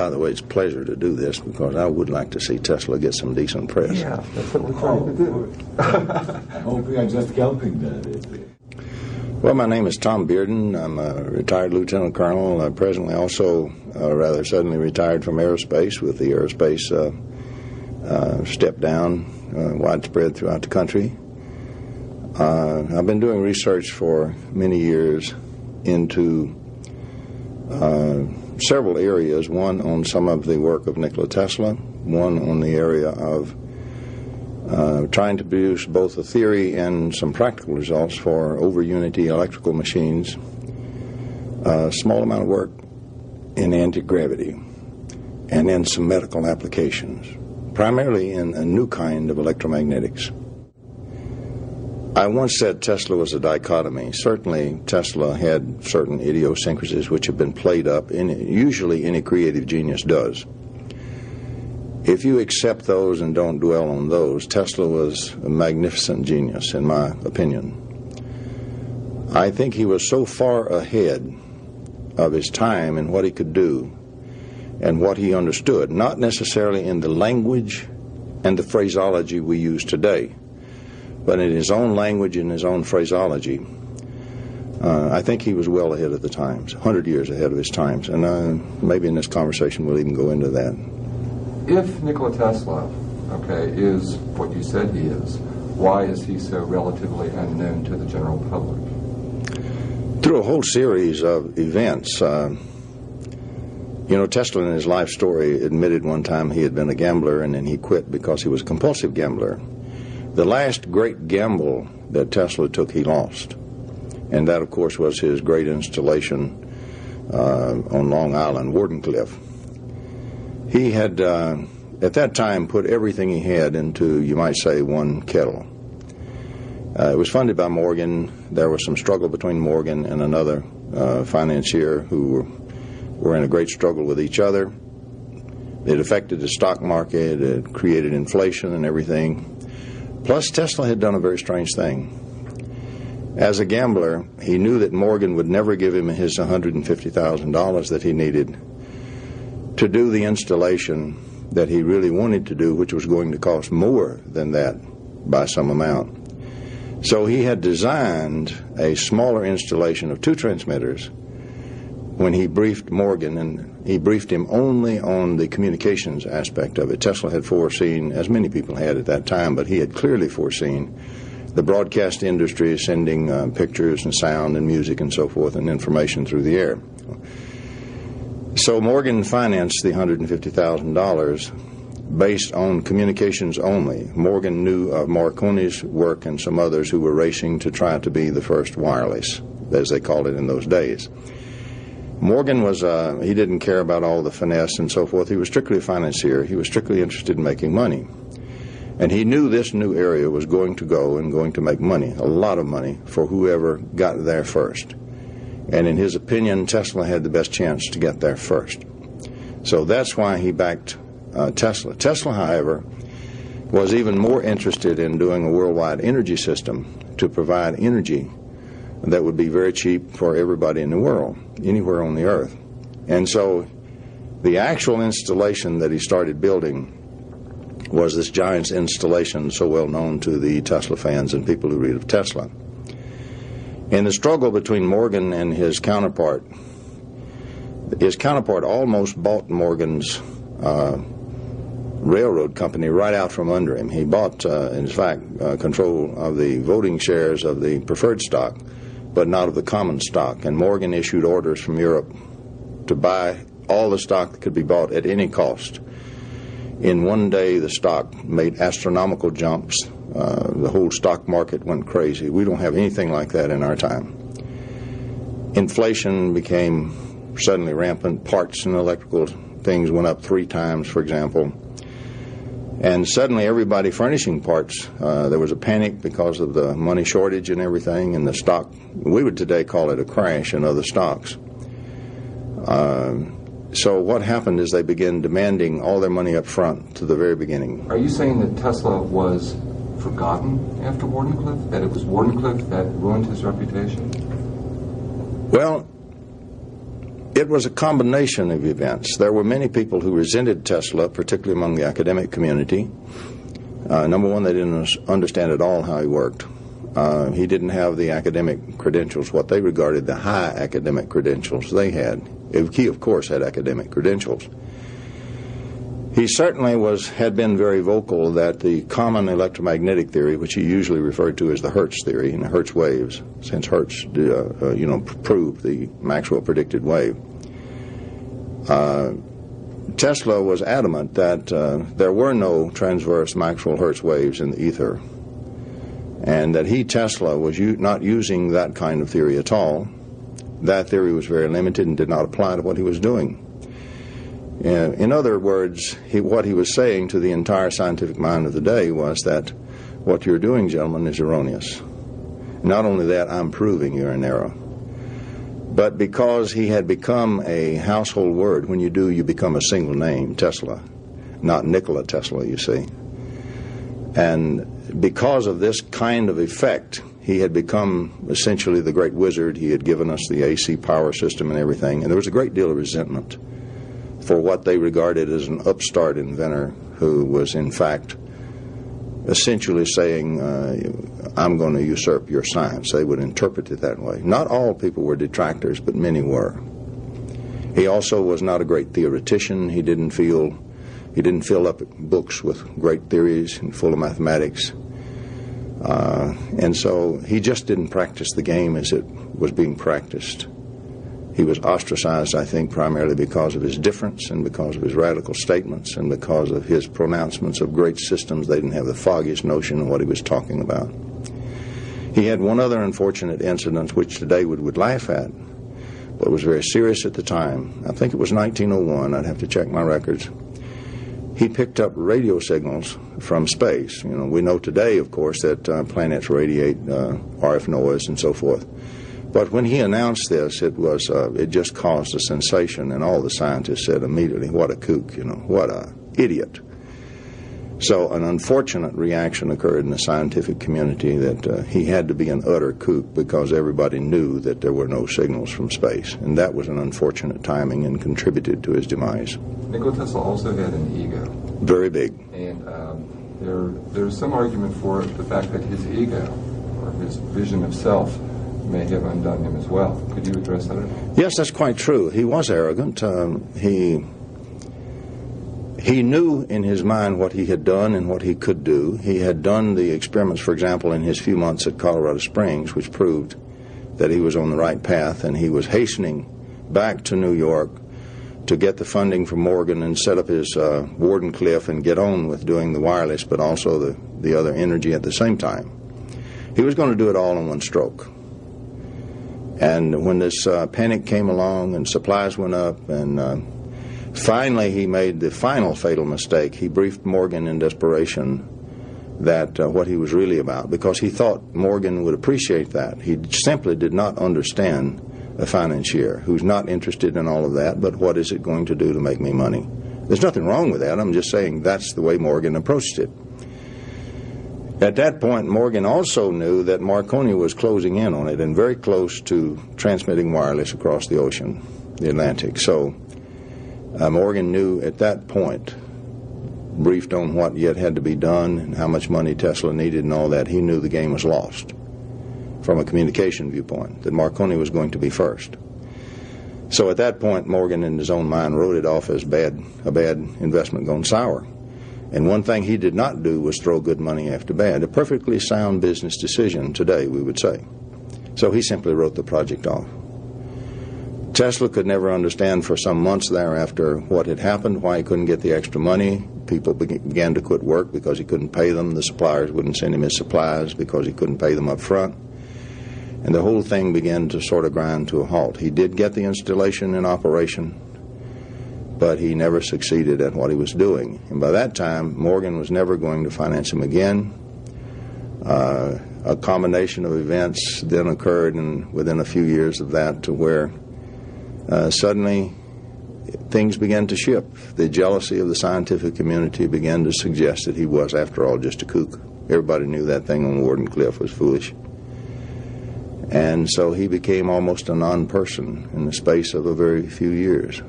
By the way, it's a pleasure to do this because I would like to see Tesla get some decent press. Yeah, that's what we're trying to do. I hope we are just helping that. Well, my name is Tom Bearden. I'm a retired lieutenant colonel. Presently also rather suddenly retired from aerospace with the aerospace step down widespread throughout the country. I've been doing research for many years into several areas, one on some of the work of Nikola Tesla, one on the area of trying to produce both a theory and some practical results for overunity electrical machines, a small amount of work in anti-gravity, and then some medical applications, primarily in a new kind of electromagnetics. I once said Tesla was a dichotomy. Certainly, Tesla had certain idiosyncrasies which have been played up, usually any creative genius does. If you accept those and don't dwell on those, Tesla was a magnificent genius, in my opinion. I think he was so far ahead of his time in what he could do and what he understood, not necessarily in the language and the phraseology we use today, but in his own language and his own phraseology. I think he was well ahead of the times, 100 years ahead of his times, and maybe in this conversation we'll even go into that. If Nikola Tesla, is what you said he is, why is he so relatively unknown to the general public? Through a whole series of events. Tesla in his life story admitted one time he had been a gambler and then he quit because he was a compulsive gambler. The last great gamble that Tesla took, he lost. And that, of course, was his great installation on Long Island, Wardenclyffe. He had, at that time, put everything he had into, you might say, one kettle. It was funded by Morgan. There was some struggle between Morgan and another financier who were in a great struggle with each other. It affected the stock market. It created inflation and everything. Plus, Tesla had done a very strange thing. As a gambler, he knew that Morgan would never give him his $150,000 that he needed to do the installation that he really wanted to do, which was going to cost more than that by some amount. So he had designed a smaller installation of 2 transmitters when he briefed Morgan, and he briefed him only on the communications aspect of it. Tesla had foreseen, as many people had at that time, but he had clearly foreseen the broadcast industry sending pictures and sound and music and so forth and information through the air. So Morgan financed the $150,000 based on communications only. Morgan knew of Marconi's work and some others who were racing to try to be the first wireless, as they called it in those days. Morgan was, he didn't care about all the finesse and so forth. He was strictly a financier. He was strictly interested in making money. And he knew this new area was going to go and going to make money, a lot of money, for whoever got there first. And in his opinion, Tesla had the best chance to get there first. So that's why he backed Tesla. Tesla, however, was even more interested in doing a worldwide energy system to provide energy that would be very cheap for everybody in the world, anywhere on the earth. And so the actual installation that he started building was this giant installation so well known to the Tesla fans and people who read of Tesla. In the struggle between Morgan and his counterpart almost bought Morgan's railroad company right out from under him. He bought, in fact, control of the voting shares of the preferred stock, but not of the common stock. And Morgan issued orders from Europe to buy all the stock that could be bought at any cost. In one day, the stock made astronomical jumps. The whole stock market went crazy. We don't have anything like that in our time. Inflation became suddenly rampant. Parts and electrical things went up 3 times, for example. And suddenly everybody furnishing parts, there was a panic because of the money shortage and everything, and the stock, we would today call it a crash in other stocks. So what happened is they began demanding all their money up front to the very beginning. Are you saying that Tesla was forgotten after Wardenclyffe? That it was Wardenclyffe that ruined his reputation? Well, It was a combination of events. There were many people who resented Tesla, particularly among the academic community. Number one, they didn't understand at all how he worked. He didn't have the academic credentials, what they regarded the high academic credentials they had. He, of course, had academic credentials. He certainly had been very vocal that the common electromagnetic theory, which he usually referred to as the Hertz theory and the Hertz waves, since Hertz, proved the Maxwell predicted wave. Tesla was adamant that there were no transverse Maxwell-Hertz waves in the ether, and that he, Tesla, was not using that kind of theory at all. That theory was very limited and did not apply to what he was doing. In other words, what he was saying to the entire scientific mind of the day was that what you're doing, gentlemen, is erroneous. Not only that, I'm proving you're in error. But because he had become a household word, when you do, you become a single name, Tesla, not Nikola Tesla, you see. And because of this kind of effect, he had become essentially the great wizard. He had given us the AC power system and everything, and there was a great deal of resentment for what they regarded as an upstart inventor who was, in fact, essentially saying, I'm going to usurp your science. They would interpret it that way. Not all people were detractors, but many were. He also was not a great theoretician. He didn't fill up books with great theories and full of mathematics. And so he just didn't practice the game as it was being practiced. He was ostracized, I think, primarily because of his difference and because of his radical statements and because of his pronouncements of great systems. They didn't have the foggiest notion of what he was talking about. He had one other unfortunate incident which today we would laugh at, but was very serious at the time. I think it was 1901. I'd have to check my records. He picked up radio signals from space. We know today, of course, that planets radiate RF noise and so forth. But when he announced this, it just caused a sensation, and all the scientists said immediately, what a kook, what a idiot. So an unfortunate reaction occurred in the scientific community that he had to be an utter kook because everybody knew that there were no signals from space. And that was an unfortunate timing and contributed to his demise. Nikola Tesla also had an ego. Very big. And there's some argument for the fact that his ego, or his vision of self, may have undone him as well. Could you address that at all? Yes, that's quite true. He was arrogant. He knew in his mind what he had done and what he could do. He had done the experiments, for example, in his few months at Colorado Springs, which proved that he was on the right path, and he was hastening back to New York to get the funding from Morgan and set up his Wardenclyffe and get on with doing the wireless, but also the other energy at the same time. He was going to do it all in one stroke. And when this panic came along and supplies went up and finally he made the final fatal mistake, he briefed Morgan in desperation that what he was really about, because he thought Morgan would appreciate that. He simply did not understand a financier who's not interested in all of that, but what is it going to do to make me money? There's nothing wrong with that. I'm just saying that's the way Morgan approached it. At that point, Morgan also knew that Marconi was closing in on it and very close to transmitting wireless across the ocean, the Atlantic. So Morgan knew at that point, briefed on what yet had to be done and how much money Tesla needed and all that, he knew the game was lost from a communication viewpoint, that Marconi was going to be first. So at that point, Morgan, in his own mind, wrote it off as a bad investment gone sour. And one thing he did not do was throw good money after bad. A perfectly sound business decision today, we would say. So he simply wrote the project off. Tesla could never understand for some months thereafter what had happened, why he couldn't get the extra money. People began to quit work because he couldn't pay them. The suppliers wouldn't send him his supplies because he couldn't pay them up front. And the whole thing began to sort of grind to a halt. He did get the installation in operation, but he never succeeded at what he was doing. And by that time, Morgan was never going to finance him again. A combination of events then occurred within a few years of that to where suddenly things began to shift. The jealousy of the scientific community began to suggest that he was, after all, just a kook. Everybody knew that thing on Wardenclyffe was foolish. And so he became almost a non-person in the space of a very few years.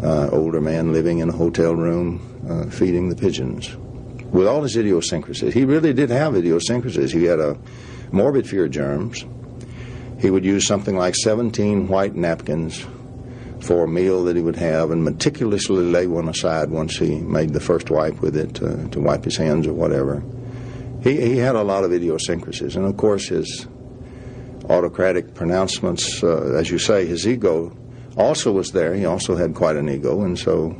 Older man living in a hotel room, feeding the pigeons. With all his idiosyncrasies, he really did have idiosyncrasies. He had a morbid fear of germs. He would use something like 17 white napkins for a meal that he would have, and meticulously lay one aside once he made the first wipe with it to wipe his hands or whatever. He had a lot of idiosyncrasies, and of course his autocratic pronouncements, as you say, his ego also was there. He also had quite an ego, and so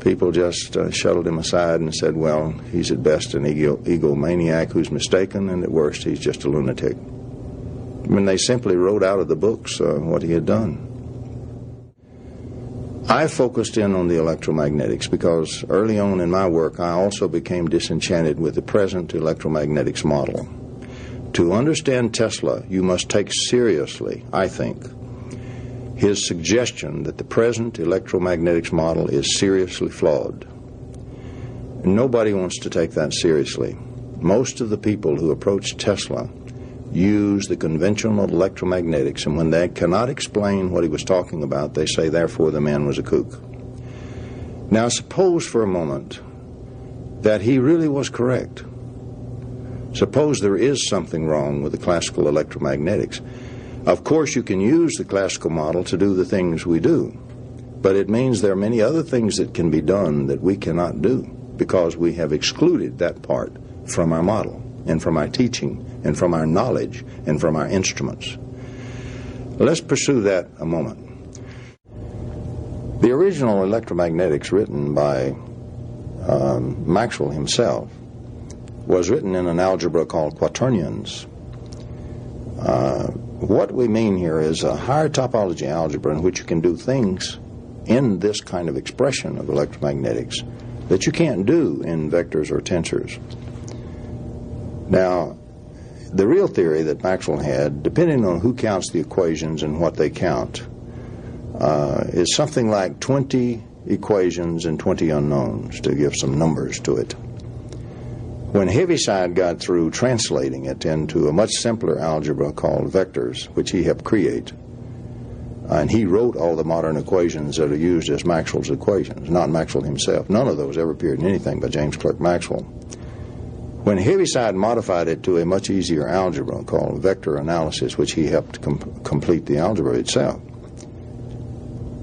people just shuttled him aside and said, well, he's at best an egomaniac who's mistaken, and at worst he's just a lunatic. I mean, they simply wrote out of the books what he had done. I focused in on the electromagnetics because early on in my work I also became disenchanted with the present electromagnetics model. To understand Tesla, you must take seriously, I think, his suggestion that the present electromagnetics model is seriously flawed. Nobody wants to take that seriously. Most of the people who approach Tesla use the conventional electromagnetics, and when they cannot explain what he was talking about, they say, therefore, the man was a kook. Now, suppose for a moment that he really was correct. Suppose there is something wrong with the classical electromagnetics. Of course, you can use the classical model to do the things we do, but it means there are many other things that can be done that we cannot do because we have excluded that part from our model and from our teaching and from our knowledge and from our instruments. Let's pursue that a moment. The original electromagnetics written by Maxwell himself was written in an algebra called quaternions. What we mean here is a higher topology algebra in which you can do things in this kind of expression of electromagnetics that you can't do in vectors or tensors. Now, the real theory that Maxwell had, depending on who counts the equations and what they count, is something like 20 equations and 20 unknowns, to give some numbers to it. When Heaviside got through translating it into a much simpler algebra called vectors, which he helped create, and he wrote all the modern equations that are used as Maxwell's equations, not Maxwell himself. None of those ever appeared in anything by James Clerk Maxwell. When Heaviside modified it to a much easier algebra called vector analysis, which he helped complete the algebra itself,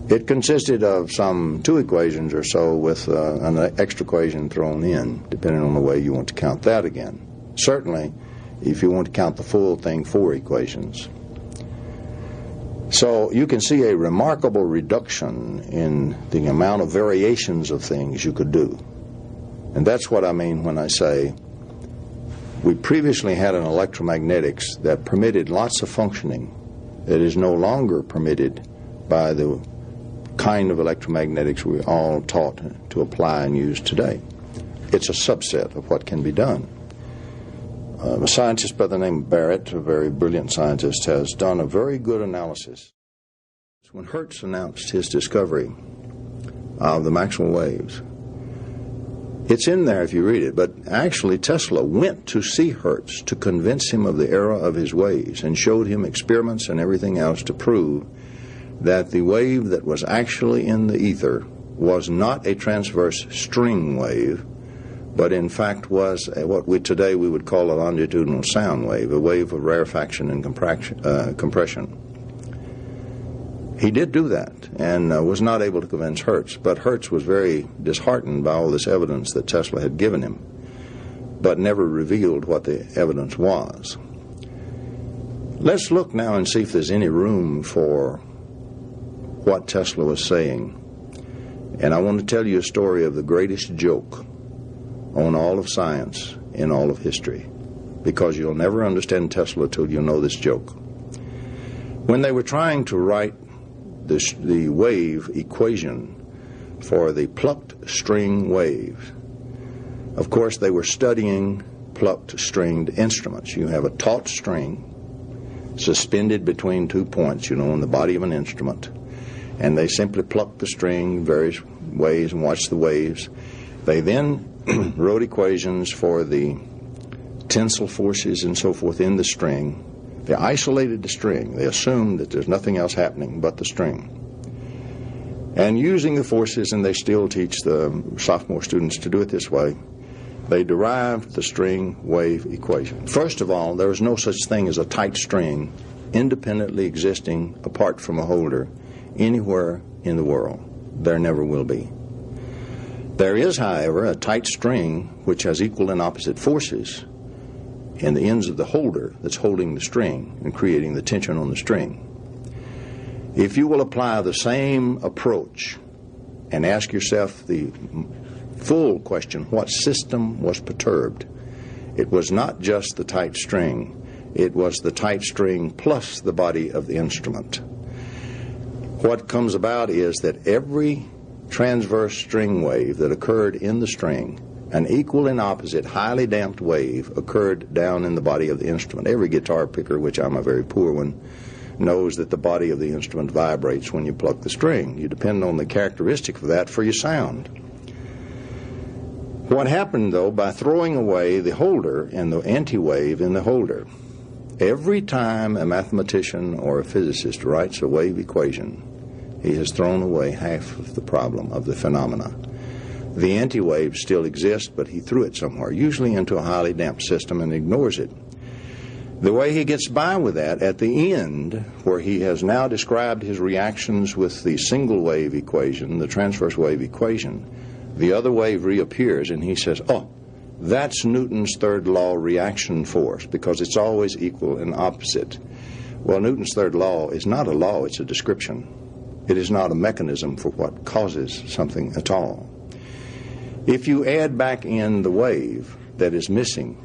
it consisted of some 2 equations or so with an extra equation thrown in, depending on the way you want to count that again. Certainly, if you want to count the full thing, 4 equations. So you can see a remarkable reduction in the amount of variations of things you could do. And that's what I mean when I say we previously had an electromagnetics that permitted lots of functioning that is no longer permitted by the kind of electromagnetics we're all taught to apply and use today. It's a subset of what can be done. A scientist by the name of Barrett, a very brilliant scientist, has done a very good analysis. When Hertz announced his discovery of the Maxwell waves, it's in there if you read it, but actually Tesla went to see Hertz to convince him of the error of his waves and showed him experiments and everything else to prove that the wave that was actually in the ether was not a transverse string wave, but in fact was what today we would call a longitudinal sound wave, a wave of rarefaction and compression. He did do that and was not able to convince Hertz, but Hertz was very disheartened by all this evidence that Tesla had given him, but never revealed what the evidence was. Let's look now and see if there's any room for what Tesla was saying. And I want to tell you a story of the greatest joke on all of science in all of history, because you'll never understand Tesla till you know this joke. When they were trying to write the wave equation for the plucked string wave, of course they were studying plucked stringed instruments. You have a taut string suspended between 2 points, on the body of an instrument, and they simply plucked the string various ways and watched the waves. They then wrote equations for the tensile forces and so forth in the string They isolated the string. They assumed that there's nothing else happening but the string. And using the forces, and they still teach the sophomore students to do it this way, they derived the string wave equation. First of all, there is no such thing as a tight string independently existing apart from a holder anywhere in the world. There never will be. There is, however, a tight string which has equal and opposite forces in the ends of the holder that's holding the string and creating the tension on the string. If you will apply the same approach and ask yourself the full question, what system was perturbed? It was not just the tight string. It was the tight string plus the body of the instrument. What comes about is that every transverse string wave that occurred in the string, an equal and opposite highly damped wave occurred down in the body of the instrument. Every guitar picker, which I'm a very poor one, knows that the body of the instrument vibrates when you pluck the string. You depend on the characteristic of that for your sound. What happened, though, by throwing away the holder and the anti-wave in the holder, every time a mathematician or a physicist writes a wave equation, he has thrown away half of the problem of the phenomena. The anti-wave still exists, but he threw it somewhere, usually into a highly damped system, and ignores it. The way he gets by with that, at the end, where he has now described his reactions with the single wave equation, the transverse wave equation, the other wave reappears, and he says, oh, that's Newton's third law reaction force, because it's always equal and opposite. Well, Newton's third law is not a law, it's a description. It is not a mechanism for what causes something at all. If you add back in the wave that is missing,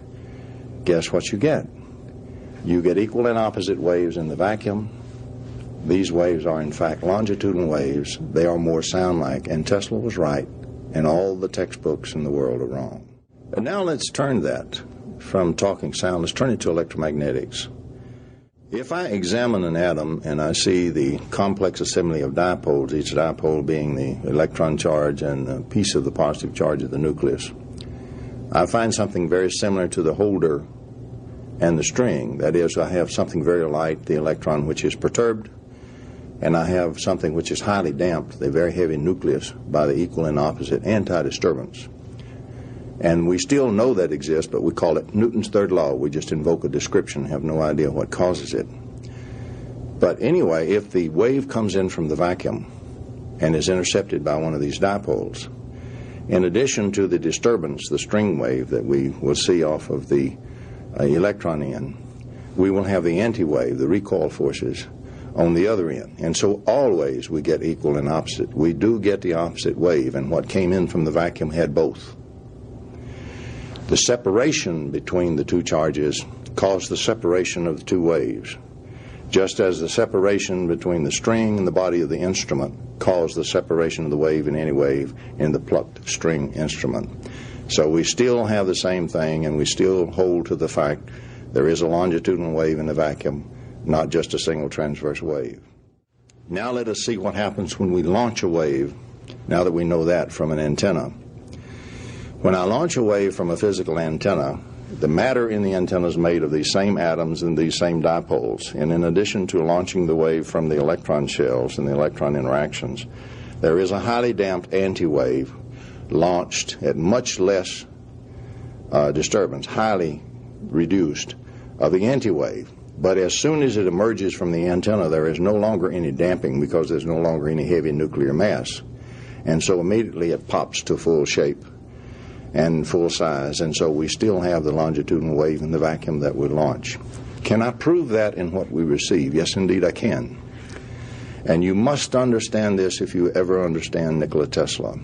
guess what you get? You get equal and opposite waves in the vacuum. These waves are, in fact, longitudinal waves. They are more sound-like, and Tesla was right, and all the textbooks in the world are wrong. And now let's turn that from talking sound, let's turn it to electromagnetics. If I examine an atom and I see the complex assembly of dipoles, each dipole being the electron charge and a piece of the positive charge of the nucleus, I find something very similar to the holder and the string. That is, I have something very light, the electron, which is perturbed, and I have something which is highly damped, the very heavy nucleus, by the equal and opposite anti-disturbance. And we still know that exists, but we call it Newton's third law. We just invoke a description, have no idea what causes it. But anyway, if the wave comes in from the vacuum and is intercepted by one of these dipoles, in addition to the disturbance, the string wave that we will see off of the electron end, we will have the anti-wave, the recoil forces, on the other end. And so always we get equal and opposite. We do get the opposite wave, and what came in from the vacuum had both. The separation between the two charges caused the separation of the two waves, just as the separation between the string and the body of the instrument caused the separation of the wave and anti-wave in the plucked string instrument. So we still have the same thing, and we still hold to the fact there is a longitudinal wave in the vacuum, not just a single transverse wave. Now let us see what happens when we launch a wave, now that we know that from an antenna. When I launch a wave from a physical antenna, the matter in the antenna is made of these same atoms and these same dipoles. And in addition to launching the wave from the electron shells and the electron interactions, there is a highly damped anti-wave launched at much less disturbance, highly reduced, of the anti-wave. But as soon as it emerges from the antenna, there is no longer any damping because there's no longer any heavy nuclear mass. And so immediately it pops to full shape and full size, and so we still have the longitudinal wave in the vacuum that we launch. Can I prove that in what we receive? Yes, indeed, I can. And you must understand this if you ever understand Nikola Tesla.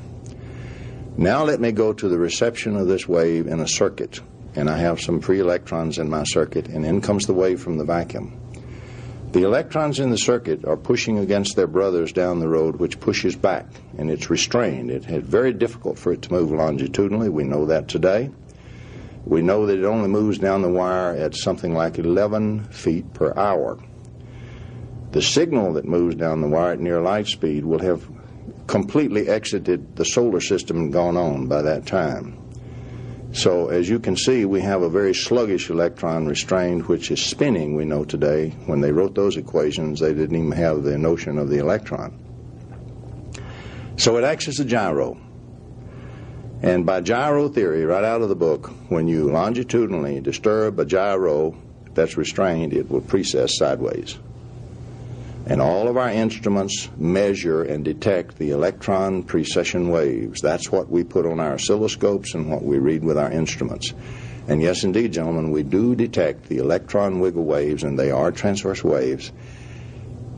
Now let me go to the reception of this wave in a circuit, and I have some free electrons in my circuit, and in comes the wave from the vacuum. The electrons in the circuit are pushing against their brothers down the road, which pushes back, and it's restrained. It's very difficult for it to move longitudinally. We know that today. We know that it only moves down the wire at something like 11 feet per hour. The signal that moves down the wire at near light speed will have completely exited the solar system and gone on by that time. So as you can see, we have a very sluggish electron restrained, which is spinning, we know today. When they wrote those equations, they didn't even have the notion of the electron. So it acts as a gyro. And by gyro theory, right out of the book, when you longitudinally disturb a gyro that's restrained, it will precess sideways. And all of our instruments measure and detect the electron precession waves. That's what we put on our oscilloscopes and what we read with our instruments. And yes, indeed, gentlemen, we do detect the electron wiggle waves, and they are transverse waves.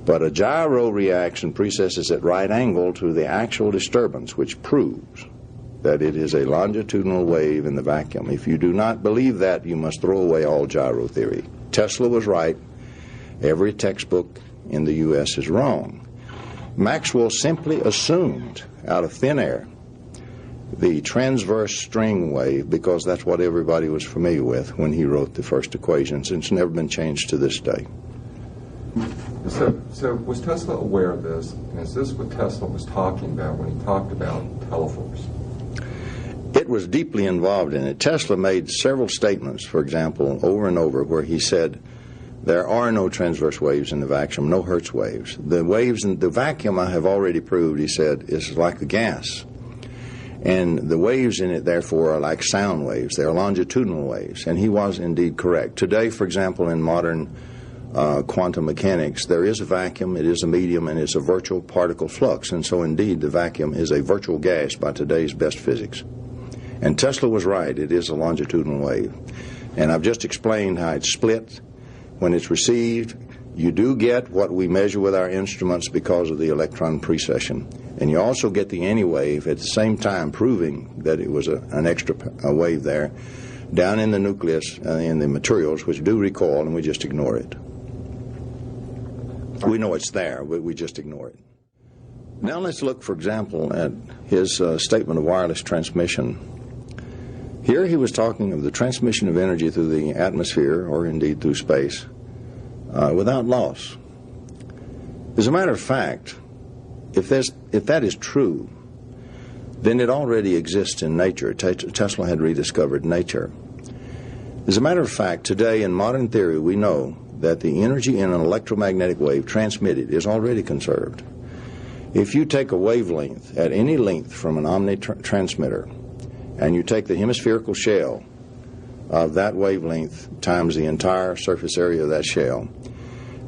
But a gyro reacts and precesses at right angle to the actual disturbance, which proves that it is a longitudinal wave in the vacuum. If you do not believe that, you must throw away all gyro theory. Tesla was right. Every textbook in the U.S. is wrong. Maxwell simply assumed out of thin air the transverse string wave because that's what everybody was familiar with when he wrote the first equations. It's never been changed to this day. So was Tesla aware of this? And is this what Tesla was talking about when he talked about teleforce? It was deeply involved in it. Tesla made several statements, for example, over and over, where he said, there are no transverse waves in the vacuum, no Hertz waves. The waves in the vacuum, I have already proved, he said, is like a gas. And the waves in it, therefore, are like sound waves. They are longitudinal waves. And he was indeed correct. Today, for example, in modern quantum mechanics, there is a vacuum, it is a medium, and it's a virtual particle flux. And so, indeed, the vacuum is a virtual gas by today's best physics. And Tesla was right. It is a longitudinal wave. And I've just explained how it's split. When it's received, you do get what we measure with our instruments because of the electron precession. And you also get the anti-wave at the same time, proving that it was an extra wave there down in the nucleus, in the materials, which do recoil, and we just ignore it. We know it's there, but we just ignore it. Now let's look, for example, at his statement of wireless transmission. Here he was talking of the transmission of energy through the atmosphere, or indeed through space, without loss. As a matter of fact, if that is true, then it already exists in nature. Tesla had rediscovered nature. As a matter of fact, today in modern theory, we know that the energy in an electromagnetic wave transmitted is already conserved. If you take a wavelength at any length from an omnitransmitter, and you take the hemispherical shell of that wavelength times the entire surface area of that shell,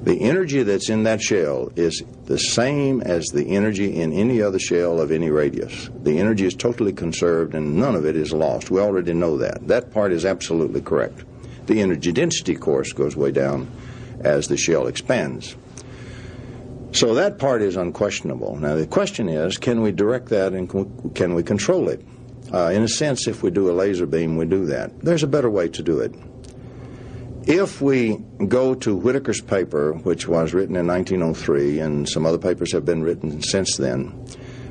the energy that's in that shell is the same as the energy in any other shell of any radius. The energy is totally conserved and none of it is lost. We already know that. That part is absolutely correct. The energy density, of course, goes way down as the shell expands. So that part is unquestionable. Now the question is, can we direct that and can we control it? In a sense, if we do a laser beam, we do that. There's a better way to do it. If we go to Whittaker's paper, which was written in 1903, and some other papers have been written since then,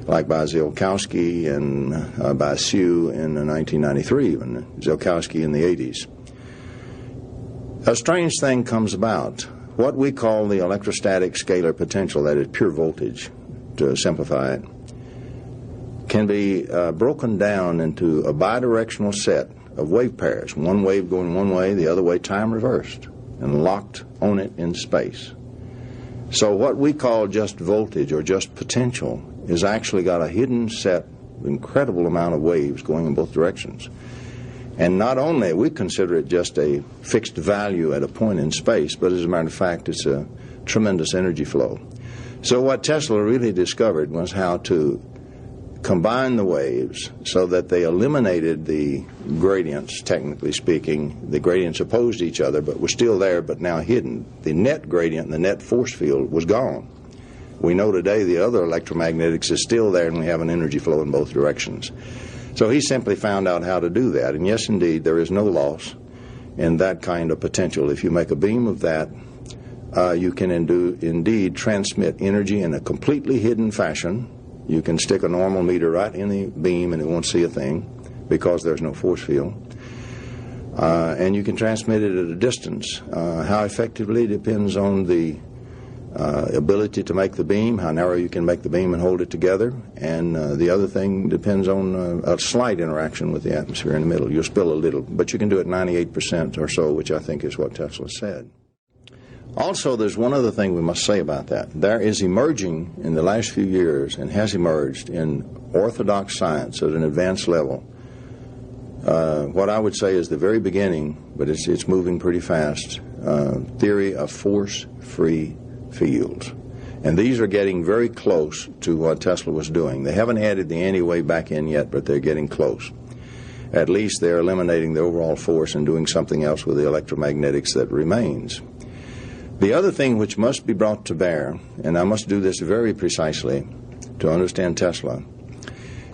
like by Ziolkowski and by Hsu in 1993, even, Ziolkowski in the 80s, a strange thing comes about. What we call the electrostatic scalar potential, that is pure voltage, to simplify it, can be broken down into a bidirectional set of wave pairs, one wave going one way, the other way time reversed, and locked on it in space. So what we call just voltage or just potential is actually got a hidden set, incredible amount of waves going in both directions. And not only we consider it just a fixed value at a point in space, but as a matter of fact, it's a tremendous energy flow. So what Tesla really discovered was how to combine the waves so that they eliminated the gradients, technically speaking. The gradients opposed each other, but were still there, but now hidden. The net gradient and the net force field was gone. We know today the other electromagnetics is still there, and we have an energy flow in both directions. So he simply found out how to do that. And yes, indeed, there is no loss in that kind of potential. If you make a beam of that, you can indeed transmit energy in a completely hidden fashion. You can stick a normal meter right in the beam and it won't see a thing because there's no force field. And you can transmit it at a distance. How effectively depends on the ability to make the beam, how narrow you can make the beam and hold it together, and the other thing depends on a slight interaction with the atmosphere in the middle. You'll spill a little, but you can do it 98% or so, which I think is what Tesla said. Also, there's one other thing we must say about that. There is emerging in the last few years, and has emerged in orthodox science at an advanced level, what I would say is the very beginning, but it's moving pretty fast, theory of force-free fields. And these are getting very close to what Tesla was doing. They haven't added the anti-wave back in yet, but they're getting close. At least they're eliminating the overall force and doing something else with the electromagnetics that remains. The other thing which must be brought to bear, and I must do this very precisely to understand Tesla,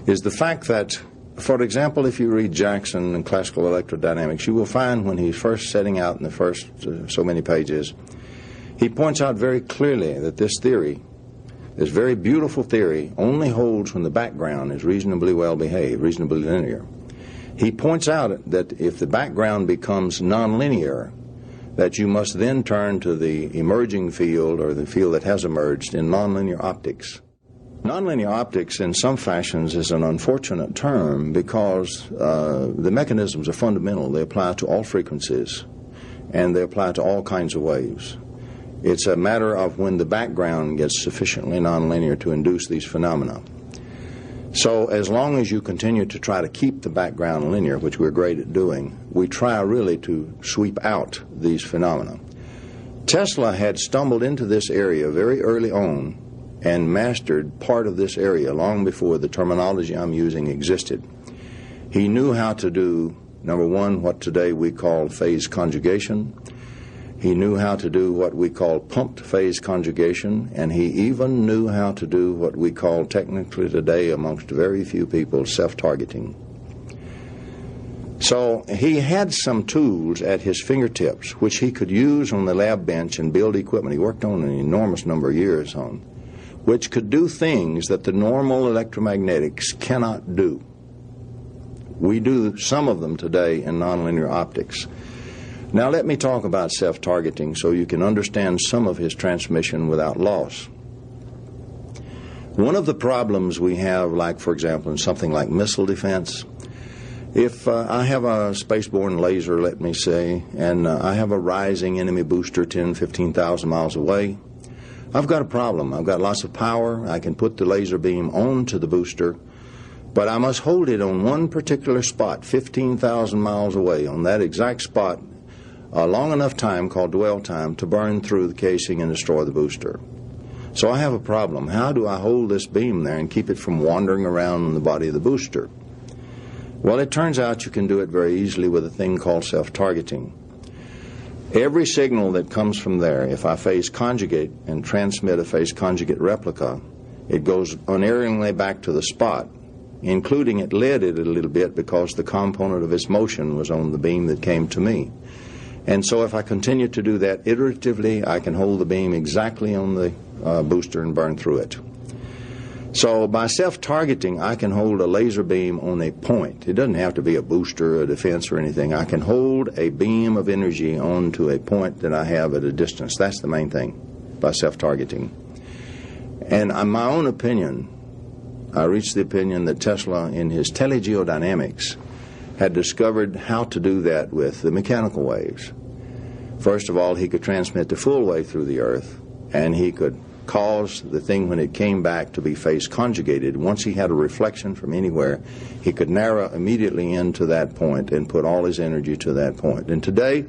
is the fact that, for example, if you read Jackson and classical electrodynamics, you will find when he's first setting out in the first so many pages, he points out very clearly that this theory, this very beautiful theory, only holds when the background is reasonably well behaved, reasonably linear. He points out that if the background becomes nonlinear, that you must then turn to the emerging field, or the field that has emerged, in nonlinear optics. Nonlinear optics in some fashions is an unfortunate term because the mechanisms are fundamental. They apply to all frequencies and they apply to all kinds of waves. It's a matter of when the background gets sufficiently nonlinear to induce these phenomena. So as long as you continue to try to keep the background linear, which we're great at doing, we try really to sweep out these phenomena. Tesla had stumbled into this area very early on and mastered part of this area long before the terminology I'm using existed. He knew how to do, number one, what today we call phase conjugation. He knew how to do what we call pumped phase conjugation, and he even knew how to do what we call technically today amongst very few people self-targeting. So he had some tools at his fingertips which he could use on the lab bench and build equipment. He worked on an enormous number of years on, which could do things that the normal electromagnetics cannot do. We do some of them today in nonlinear optics. Now let me talk about self-targeting so you can understand some of his transmission without loss. One of the problems we have, like for example in something like missile defense, if I have a spaceborne laser, let me say, and I have a rising enemy booster 10, 15,000 miles away, I've got a problem. I've got lots of power. I can put the laser beam onto the booster, but I must hold it on one particular spot 15,000 miles away, on that exact spot, a long enough time called dwell time to burn through the casing and destroy the booster. So I have a problem. How do I hold this beam there and keep it from wandering around in the body of the booster? Well, it turns out you can do it very easily with a thing called self-targeting. Every signal that comes from there, if I phase conjugate and transmit a phase conjugate replica, it goes unerringly back to the spot, including it led it a little bit because the component of its motion was on the beam that came to me. And so if I continue to do that iteratively, I can hold the beam exactly on the booster and burn through it. So by self-targeting, I can hold a laser beam on a point. It doesn't have to be a booster, a defense, or anything. I can hold a beam of energy onto a point that I have at a distance. That's the main thing by self-targeting. And in my own opinion, I reached the opinion that Tesla, in his telegeodynamics, had discovered how to do that with the mechanical waves. First of all, he could transmit the full wave through the Earth, and he could cause the thing when it came back to be phase conjugated. Once he had a reflection from anywhere, he could narrow immediately into that point and put all his energy to that point. And today,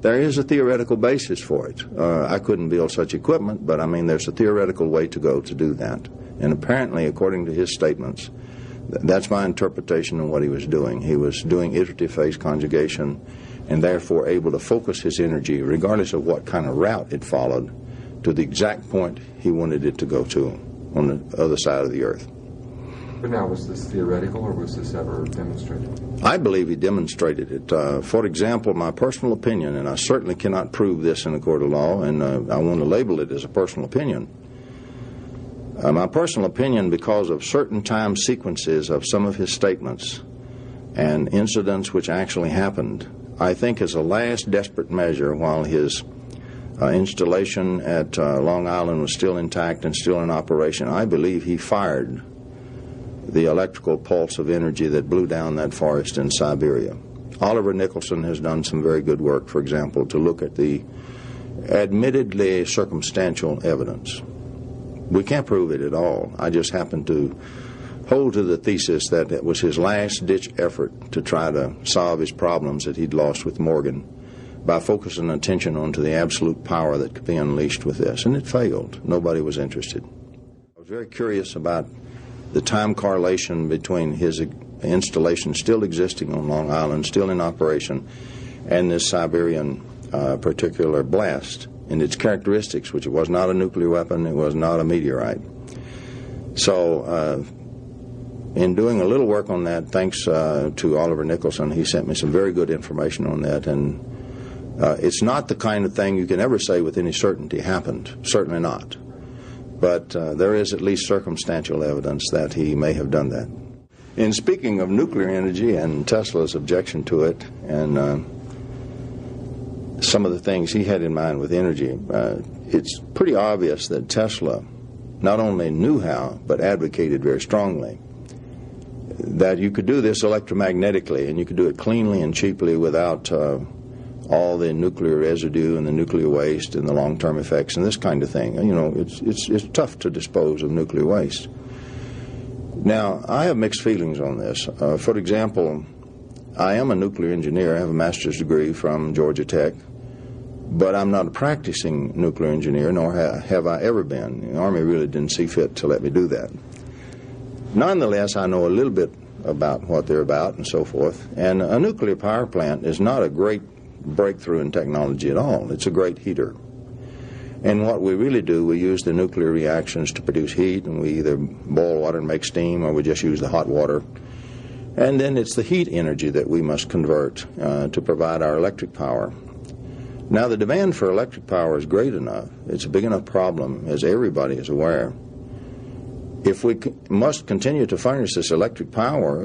there is a theoretical basis for it. I couldn't build such equipment, but I mean there's a theoretical way to go to do that. And apparently, according to his statements, that's my interpretation of what he was doing. He was doing iterative phase conjugation and therefore able to focus his energy, regardless of what kind of route it followed, to the exact point he wanted it to go to on the other side of the Earth. But now, was this theoretical or was this ever demonstrated? I believe he demonstrated it. For example, my personal opinion, and I certainly cannot prove this in a court of law, and I want to label it as a personal opinion. My personal opinion, because of certain time sequences of some of his statements and incidents which actually happened, I think as a last desperate measure while his installation at Long Island was still intact and still in operation, I believe he fired the electrical pulse of energy that blew down that forest in Siberia. Oliver Nicholson has done some very good work, for example, to look at the admittedly circumstantial evidence. We can't prove it at all. I just happen to hold to the thesis that it was his last-ditch effort to try to solve his problems that he'd lost with Morgan by focusing attention onto the absolute power that could be unleashed with this. And it failed. Nobody was interested. I was very curious about the time correlation between his installation still existing on Long Island, still in operation, and this Siberian particular blast and its characteristics, which it was not a nuclear weapon, it was not a meteorite. So in doing a little work on that, thanks to Oliver Nicholson, he sent me some very good information on that, and it's not the kind of thing you can ever say with any certainty happened, certainly not. But there is at least circumstantial evidence that he may have done that. In speaking of nuclear energy and Tesla's objection to it, and some of the things he had in mind with energy, it's pretty obvious that Tesla not only knew how, but advocated very strongly that you could do this electromagnetically, and you could do it cleanly and cheaply without all the nuclear residue and the nuclear waste and the long-term effects and this kind of thing. You know, it's tough to dispose of nuclear waste. Now, I have mixed feelings on this. For example, I am a nuclear engineer. I have a master's degree from Georgia Tech, but I'm not a practicing nuclear engineer, nor have I ever been. The Army really didn't see fit to let me do that. Nonetheless, I know a little bit about what they're about and so forth, and a nuclear power plant is not a great breakthrough in technology at all. It's a great heater. And what we really do, we use the nuclear reactions to produce heat, and we either boil water and make steam, or we just use the hot water. And then it's the heat energy that we must convert to provide our electric power. Now, the demand for electric power is great enough. It's a big enough problem, as everybody is aware. If we must continue to furnish this electric power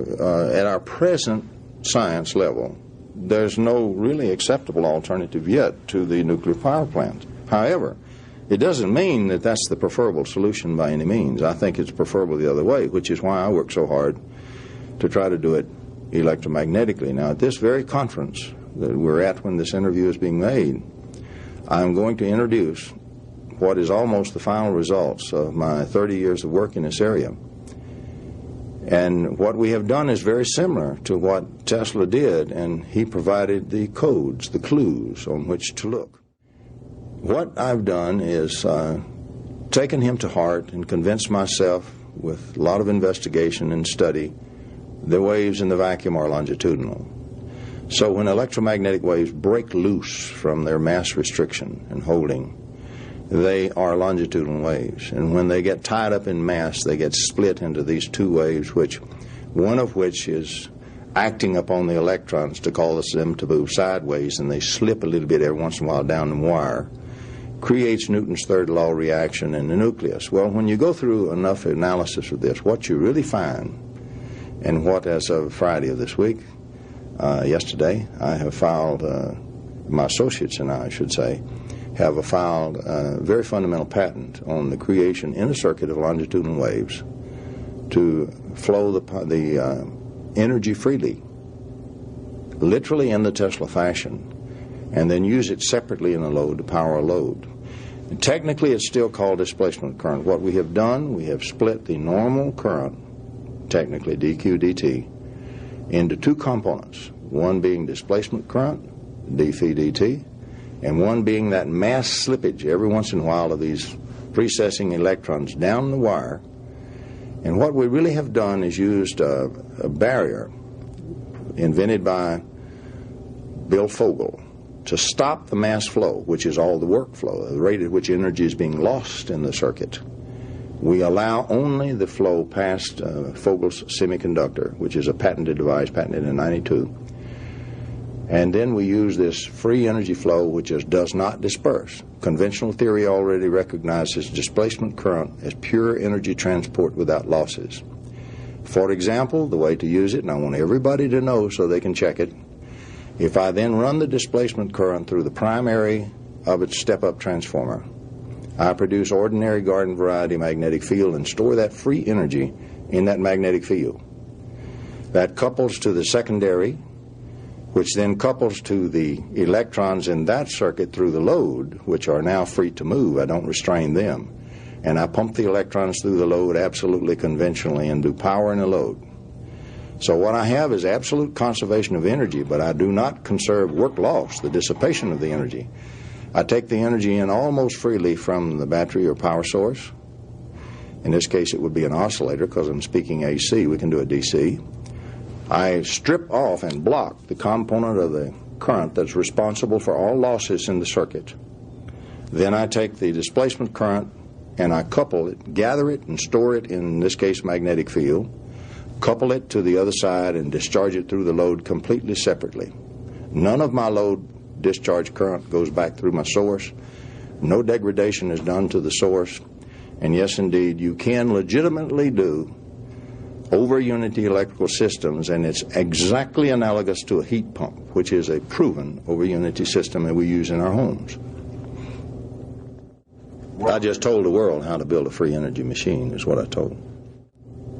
at our present science level, there's no really acceptable alternative yet to the nuclear power plant. However, it doesn't mean that that's the preferable solution by any means. I think it's preferable the other way, which is why I work so hard to try to do it electromagnetically. Now, at this very conference that we're at when this interview is being made, I'm going to introduce what is almost the final results of my 30 years of work in this area. And what we have done is very similar to what Tesla did, and he provided the codes, the clues on which to look. What I've done is taken him to heart and convinced myself with a lot of investigation and study the waves in the vacuum are longitudinal. So when electromagnetic waves break loose from their mass restriction and holding, they are longitudinal waves. And when they get tied up in mass, they get split into these two waves, one of which is acting upon the electrons to cause them to move sideways, and they slip a little bit every once in a while down the wire, creates Newton's third law reaction in the nucleus. Well, when you go through enough analysis of this, what you really find, and what as of Friday of this week, yesterday, I have filed, my associates and I should say, have filed a very fundamental patent on the creation in a circuit of longitudinal waves to flow the energy freely, literally in the Tesla fashion, and then use it separately in a load to power a load. And technically, it's still called displacement current. What we have done, we have split the normal current, technically dq dt, into two components, one being displacement current, d phi dt, and one being that mass slippage every once in a while of these precessing electrons down the wire. And what we really have done is used a barrier invented by Bill Fogel to stop the mass flow, which is all the workflow, the rate at which energy is being lost in the circuit. We allow only the flow past Fogel's semiconductor, which is a patented device, patented in '92. And then we use this free energy flow, which does not disperse. Conventional theory already recognizes displacement current as pure energy transport without losses. For example, the way to use it, and I want everybody to know so they can check it, if I then run the displacement current through the primary of its step-up transformer, I produce ordinary garden variety magnetic field and store that free energy in that magnetic field. That couples to the secondary, which then couples to the electrons in that circuit through the load, which are now free to move. I don't restrain them. And I pump the electrons through the load absolutely conventionally and do power in the load. So what I have is absolute conservation of energy, but I do not conserve work loss, the dissipation of the energy. I take the energy in almost freely from the battery or power source. In this case, it would be an oscillator because I'm speaking AC. We can do a DC. I strip off and block the component of the current that's responsible for all losses in the circuit. Then I take the displacement current and I couple it, gather it, and store it in this case magnetic field, couple it to the other side and discharge it through the load completely separately. None of my load discharge current goes back through my source. No degradation is done to the source. And yes, indeed, you can legitimately do over-unity electrical systems, and it's exactly analogous to a heat pump, which is a proven over-unity system that we use in our homes. I just told the world how to build a free energy machine, is what I told.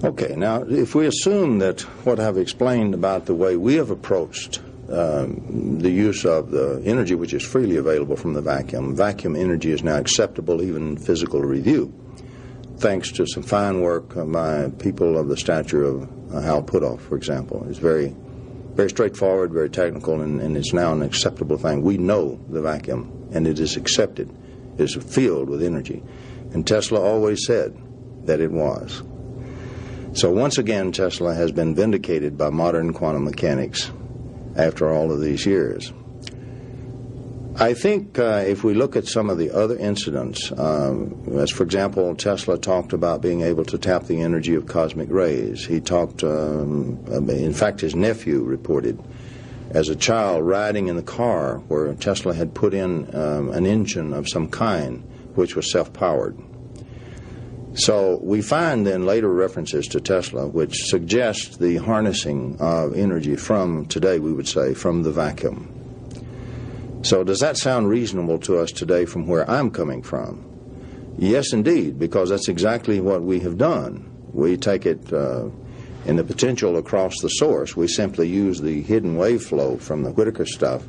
Okay, now, if we assume that what I've explained about the way we have approached the use of the energy which is freely available from the vacuum energy is now acceptable even in physical review, thanks to some fine work by people of the stature of Hal Puthoff, for example. It's very, very straightforward, very technical, and it's now an acceptable thing. We know the vacuum, and it is accepted. It's filled with energy. And Tesla always said that it was. So once again, Tesla has been vindicated by modern quantum mechanics after all of these years. I think if we look at some of the other incidents, as for example, Tesla talked about being able to tap the energy of cosmic rays. He talked, in fact, his nephew reported as a child riding in the car where Tesla had put in an engine of some kind which was self-powered. So we find then later references to Tesla which suggest the harnessing of energy from, today we would say, from the vacuum. So does that sound reasonable to us today from where I'm coming from? Yes, indeed, because that's exactly what we have done. We take it in the potential across the source. We simply use the hidden wave flow from the Whittaker stuff.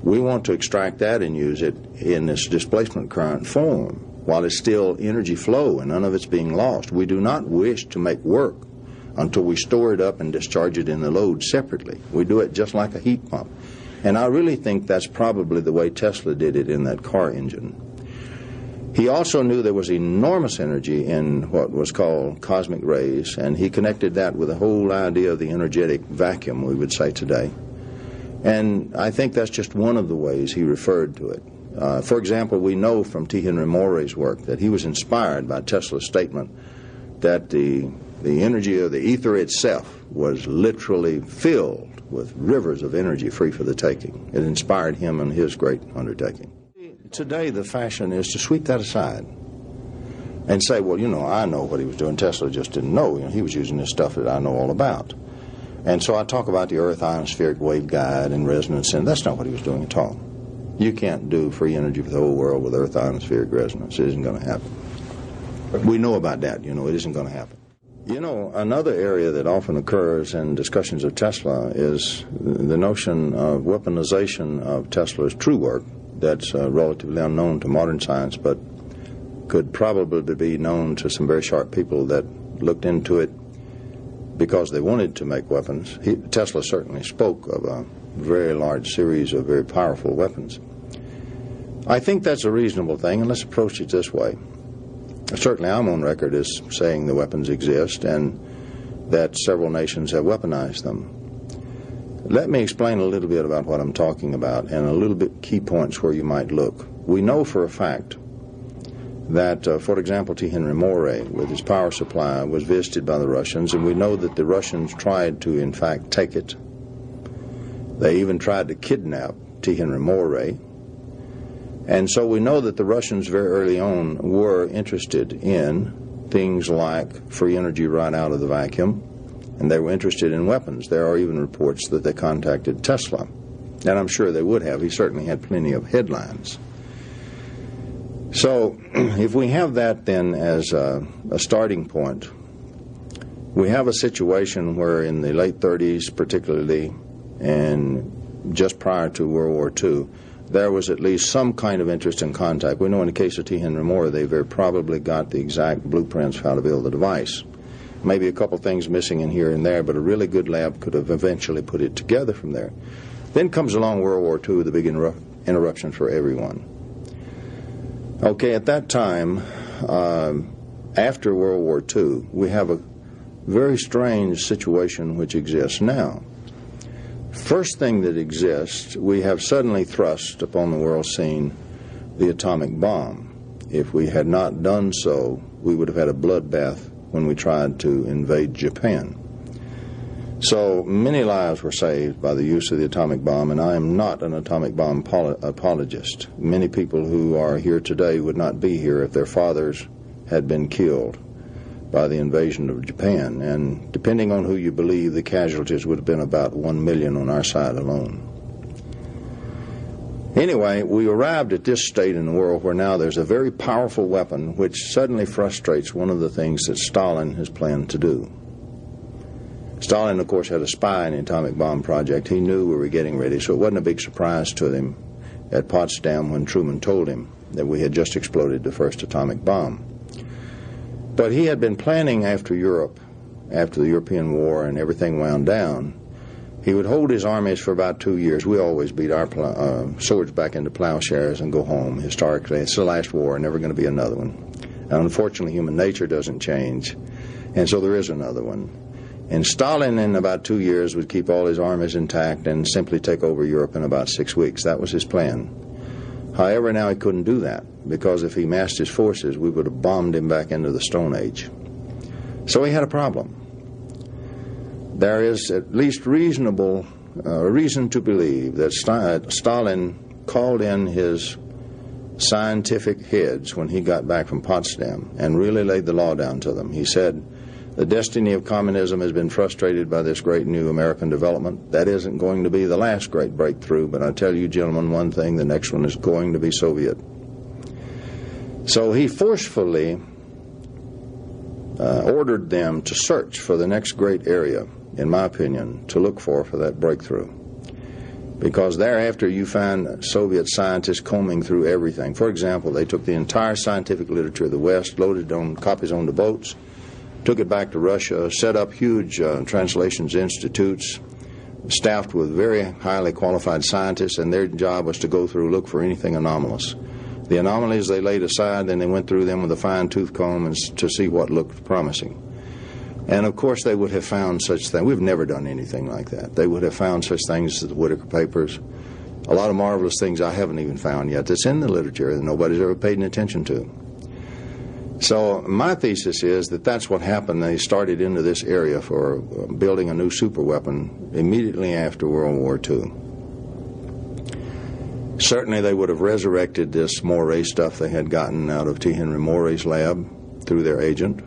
We want to extract that and use it in this displacement current form while it's still energy flow and none of it's being lost. We do not wish to make work until we store it up and discharge it in the load separately. We do it just like a heat pump. And I really think that's probably the way Tesla did it in that car engine. He also knew there was enormous energy in what was called cosmic rays, and he connected that with the whole idea of the energetic vacuum, we would say today. And I think that's just one of the ways he referred to it. For example, we know from T. Henry Moray's work that he was inspired by Tesla's statement that the energy of the ether itself was literally filled with rivers of energy free for the taking. It inspired him in his great undertaking. Today, the fashion is to sweep that aside and say, well, I know what he was doing. Tesla just didn't know. He was using this stuff that I know all about. And so I talk about the Earth ionospheric waveguide and resonance, and that's not what he was doing at all. You can't do free energy for the whole world with Earth ionospheric resonance. It isn't going to happen. We know about that. It isn't going to happen. Another area that often occurs in discussions of Tesla is the notion of weaponization of Tesla's true work that's relatively unknown to modern science, but could probably be known to some very sharp people that looked into it because they wanted to make weapons. Tesla certainly spoke of a very large series of very powerful weapons. I think that's a reasonable thing, and let's approach it this way. Certainly I'm on record as saying the weapons exist and that several nations have weaponized them. Let me explain a little bit about what I'm talking about and a little bit key points where you might look. We know for a fact that, for example, T. Henry Moray, with his power supply, was visited by the Russians, and we know that the Russians tried to, in fact, take it. They even tried to kidnap T. Henry Moray. And so we know that the Russians very early on were interested in things like free energy right out of the vacuum, and they were interested in weapons. There are even reports that they contacted Tesla, and I'm sure they would have. He certainly had plenty of headlines. So if we have that then as a starting point, we have a situation where in the late 30s particularly, and just prior to World War II, there was at least some kind of interest in contact. We know in the case of T. Henry Moore, they very probably got the exact blueprints for how to build the device. Maybe a couple things missing in here and there, but a really good lab could have eventually put it together from there. Then comes along World War II, the big interruption for everyone. Okay, at that time, after World War II, we have a very strange situation which exists now. First thing that exists, we have suddenly thrust upon the world scene the atomic bomb. If we had not done so, we would have had a bloodbath when we tried to invade Japan. So many lives were saved by the use of the atomic bomb, and I am not an atomic bomb apologist. Many people who are here today would not be here if their fathers had been killed by the invasion of Japan, and depending on who you believe, the casualties would have been about 1 million on our side alone. Anyway, we arrived at this state in the world where now there's a very powerful weapon which suddenly frustrates one of the things that Stalin has planned to do. Stalin, of course, had a spy in the atomic bomb project. He knew we were getting ready, so it wasn't a big surprise to him at Potsdam when Truman told him that we had just exploded the first atomic bomb. But he had been planning after Europe, after the European War and everything wound down, he would hold his armies for about 2 years. We always beat our swords back into plowshares and go home. Historically, it's the last war, never going to be another one. And unfortunately, human nature doesn't change, and so there is another one. And Stalin, in about 2 years, would keep all his armies intact and simply take over Europe in about 6 weeks. That was his plan. However, now he couldn't do that, because if he massed his forces, we would have bombed him back into the Stone Age. So he had a problem. There is at least reasonable reason to believe that Stalin called in his scientific heads when he got back from Potsdam and really laid the law down to them. He said, the destiny of communism has been frustrated by this great new American development. That isn't going to be the last great breakthrough, but I tell you, gentlemen, one thing, the next one is going to be Soviet. So he forcefully ordered them to search for the next great area, in my opinion, to look for that breakthrough. Because thereafter you find Soviet scientists combing through everything. For example, they took the entire scientific literature of the West, loaded on copies on the boats, took it back to Russia, set up huge translations institutes, staffed with very highly qualified scientists, and their job was to go through, look for anything anomalous. The anomalies they laid aside, then they went through them with a fine-tooth comb and to see what looked promising. And of course they would have found such things. We've never done anything like that. They would have found such things as the Whittaker Papers, a lot of marvelous things I haven't even found yet that's in the literature that nobody's ever paid any attention to. So my thesis is that that's what happened. They started into this area for building a new superweapon immediately after World War II. Certainly they would have resurrected this Moray stuff they had gotten out of T. Henry Moray's lab through their agent.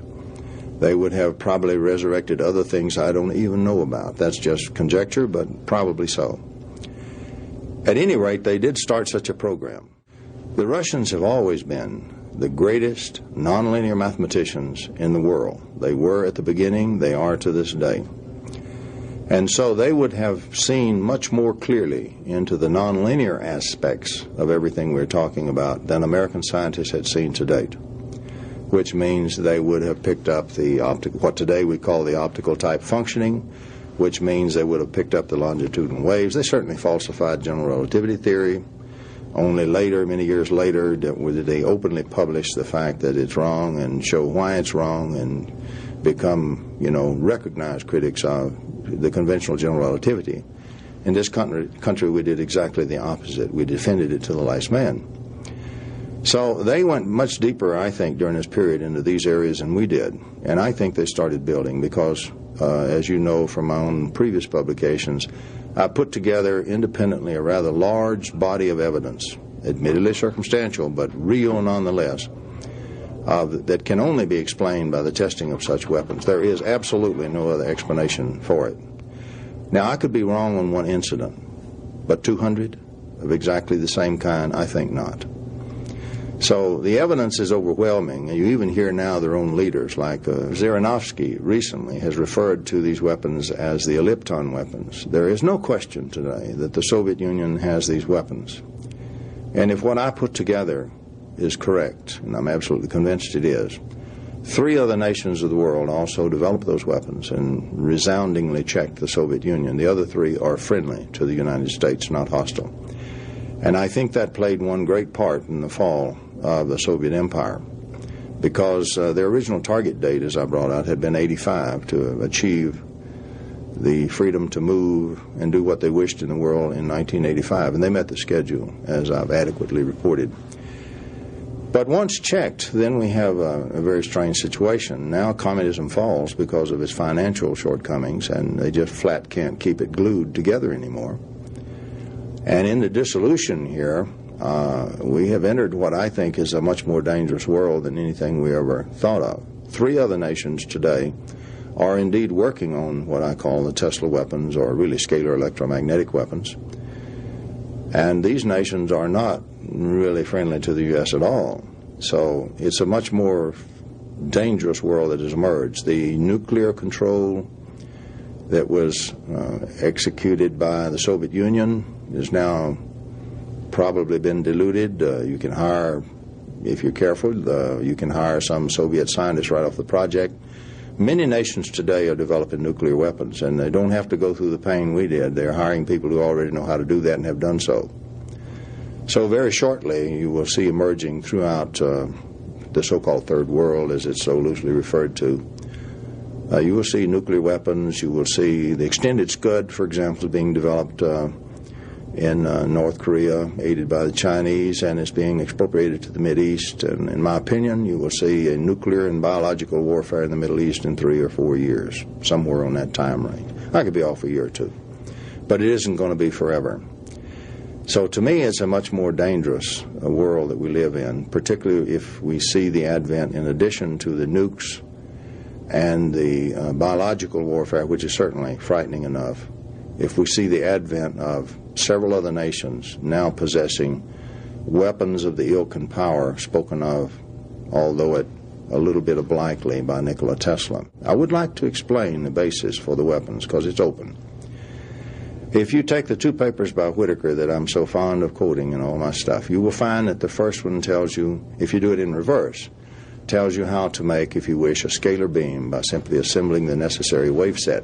They would have probably resurrected other things I don't even know about. That's just conjecture, but probably so. At any rate, they did start such a program. The Russians have always been the greatest nonlinear mathematicians in the world. They were at the beginning, they are to this day. And so they would have seen much more clearly into the nonlinear aspects of everything we're talking about than American scientists had seen to date, which means they would have picked up the what today we call the optical type functioning, which means they would have picked up the longitudinal waves. They certainly falsified general relativity theory. Only later, many years later, did they openly publish the fact that it's wrong and show why it's wrong and become, recognized critics of the conventional general relativity. In this country, we did exactly the opposite. We defended it to the last man. So they went much deeper, I think, during this period into these areas than we did. And I think they started building because, as you know from my own previous publications, I put together independently a rather large body of evidence, admittedly circumstantial, but real nonetheless, that can only be explained by the testing of such weapons. There is absolutely no other explanation for it. Now, I could be wrong on one incident, but 200 of exactly the same kind, I think not. So the evidence is overwhelming. You even hear now their own leaders, like Zhirinovsky recently has referred to these weapons as the ellipton weapons. There is no question today that the Soviet Union has these weapons. And if what I put together is correct, and I'm absolutely convinced it is, 3 other nations of the world also developed those weapons and resoundingly checked the Soviet Union. The other 3 are friendly to the United States, not hostile. And I think that played one great part in the fall of the Soviet Empire, because their original target date, as I brought out, had been 85, to achieve the freedom to move and do what they wished in the world in 1985, and they met the schedule, as I've adequately reported. But once checked, then we have a very strange situation. Now communism falls because of its financial shortcomings, and they just flat can't keep it glued together anymore. And in the dissolution here, we have entered what I think is a much more dangerous world than anything we ever thought of. 3 other nations today are indeed working on what I call the Tesla weapons, or really scalar electromagnetic weapons. And these nations are not really friendly to the U.S. at all. So it's a much more dangerous world that has emerged. The nuclear control that was executed by the Soviet Union is now probably been diluted. You can hire, if you're careful, you can hire some Soviet scientists right off the project. Many nations today are developing nuclear weapons, and they don't have to go through the pain we did. They're hiring people who already know how to do that and have done so. So very shortly, you will see emerging throughout the so-called Third World, as it's so loosely referred to, you will see nuclear weapons. You will see the extended Scud, for example, being developed in North Korea, aided by the Chinese, and is being expropriated to the Mideast. And in my opinion, you will see a nuclear and biological warfare in the Middle East in 3 or 4 years, somewhere on that time range. I could be off a year or 2, but it isn't going to be forever. So to me, it's a much more dangerous world that we live in, particularly if we see the advent, in addition to the nukes and the biological warfare, which is certainly frightening enough, if we see the advent of several other nations now possessing weapons of the ilk and power spoken of, although it a little bit obliquely, by Nikola Tesla. I would like to explain the basis for the weapons, because it's open. If you take the 2 papers by Whittaker that I'm so fond of quoting in all my stuff, you will find that the first one tells you, if you do it in reverse, tells you how to make, if you wish, a scalar beam by simply assembling the necessary wave set.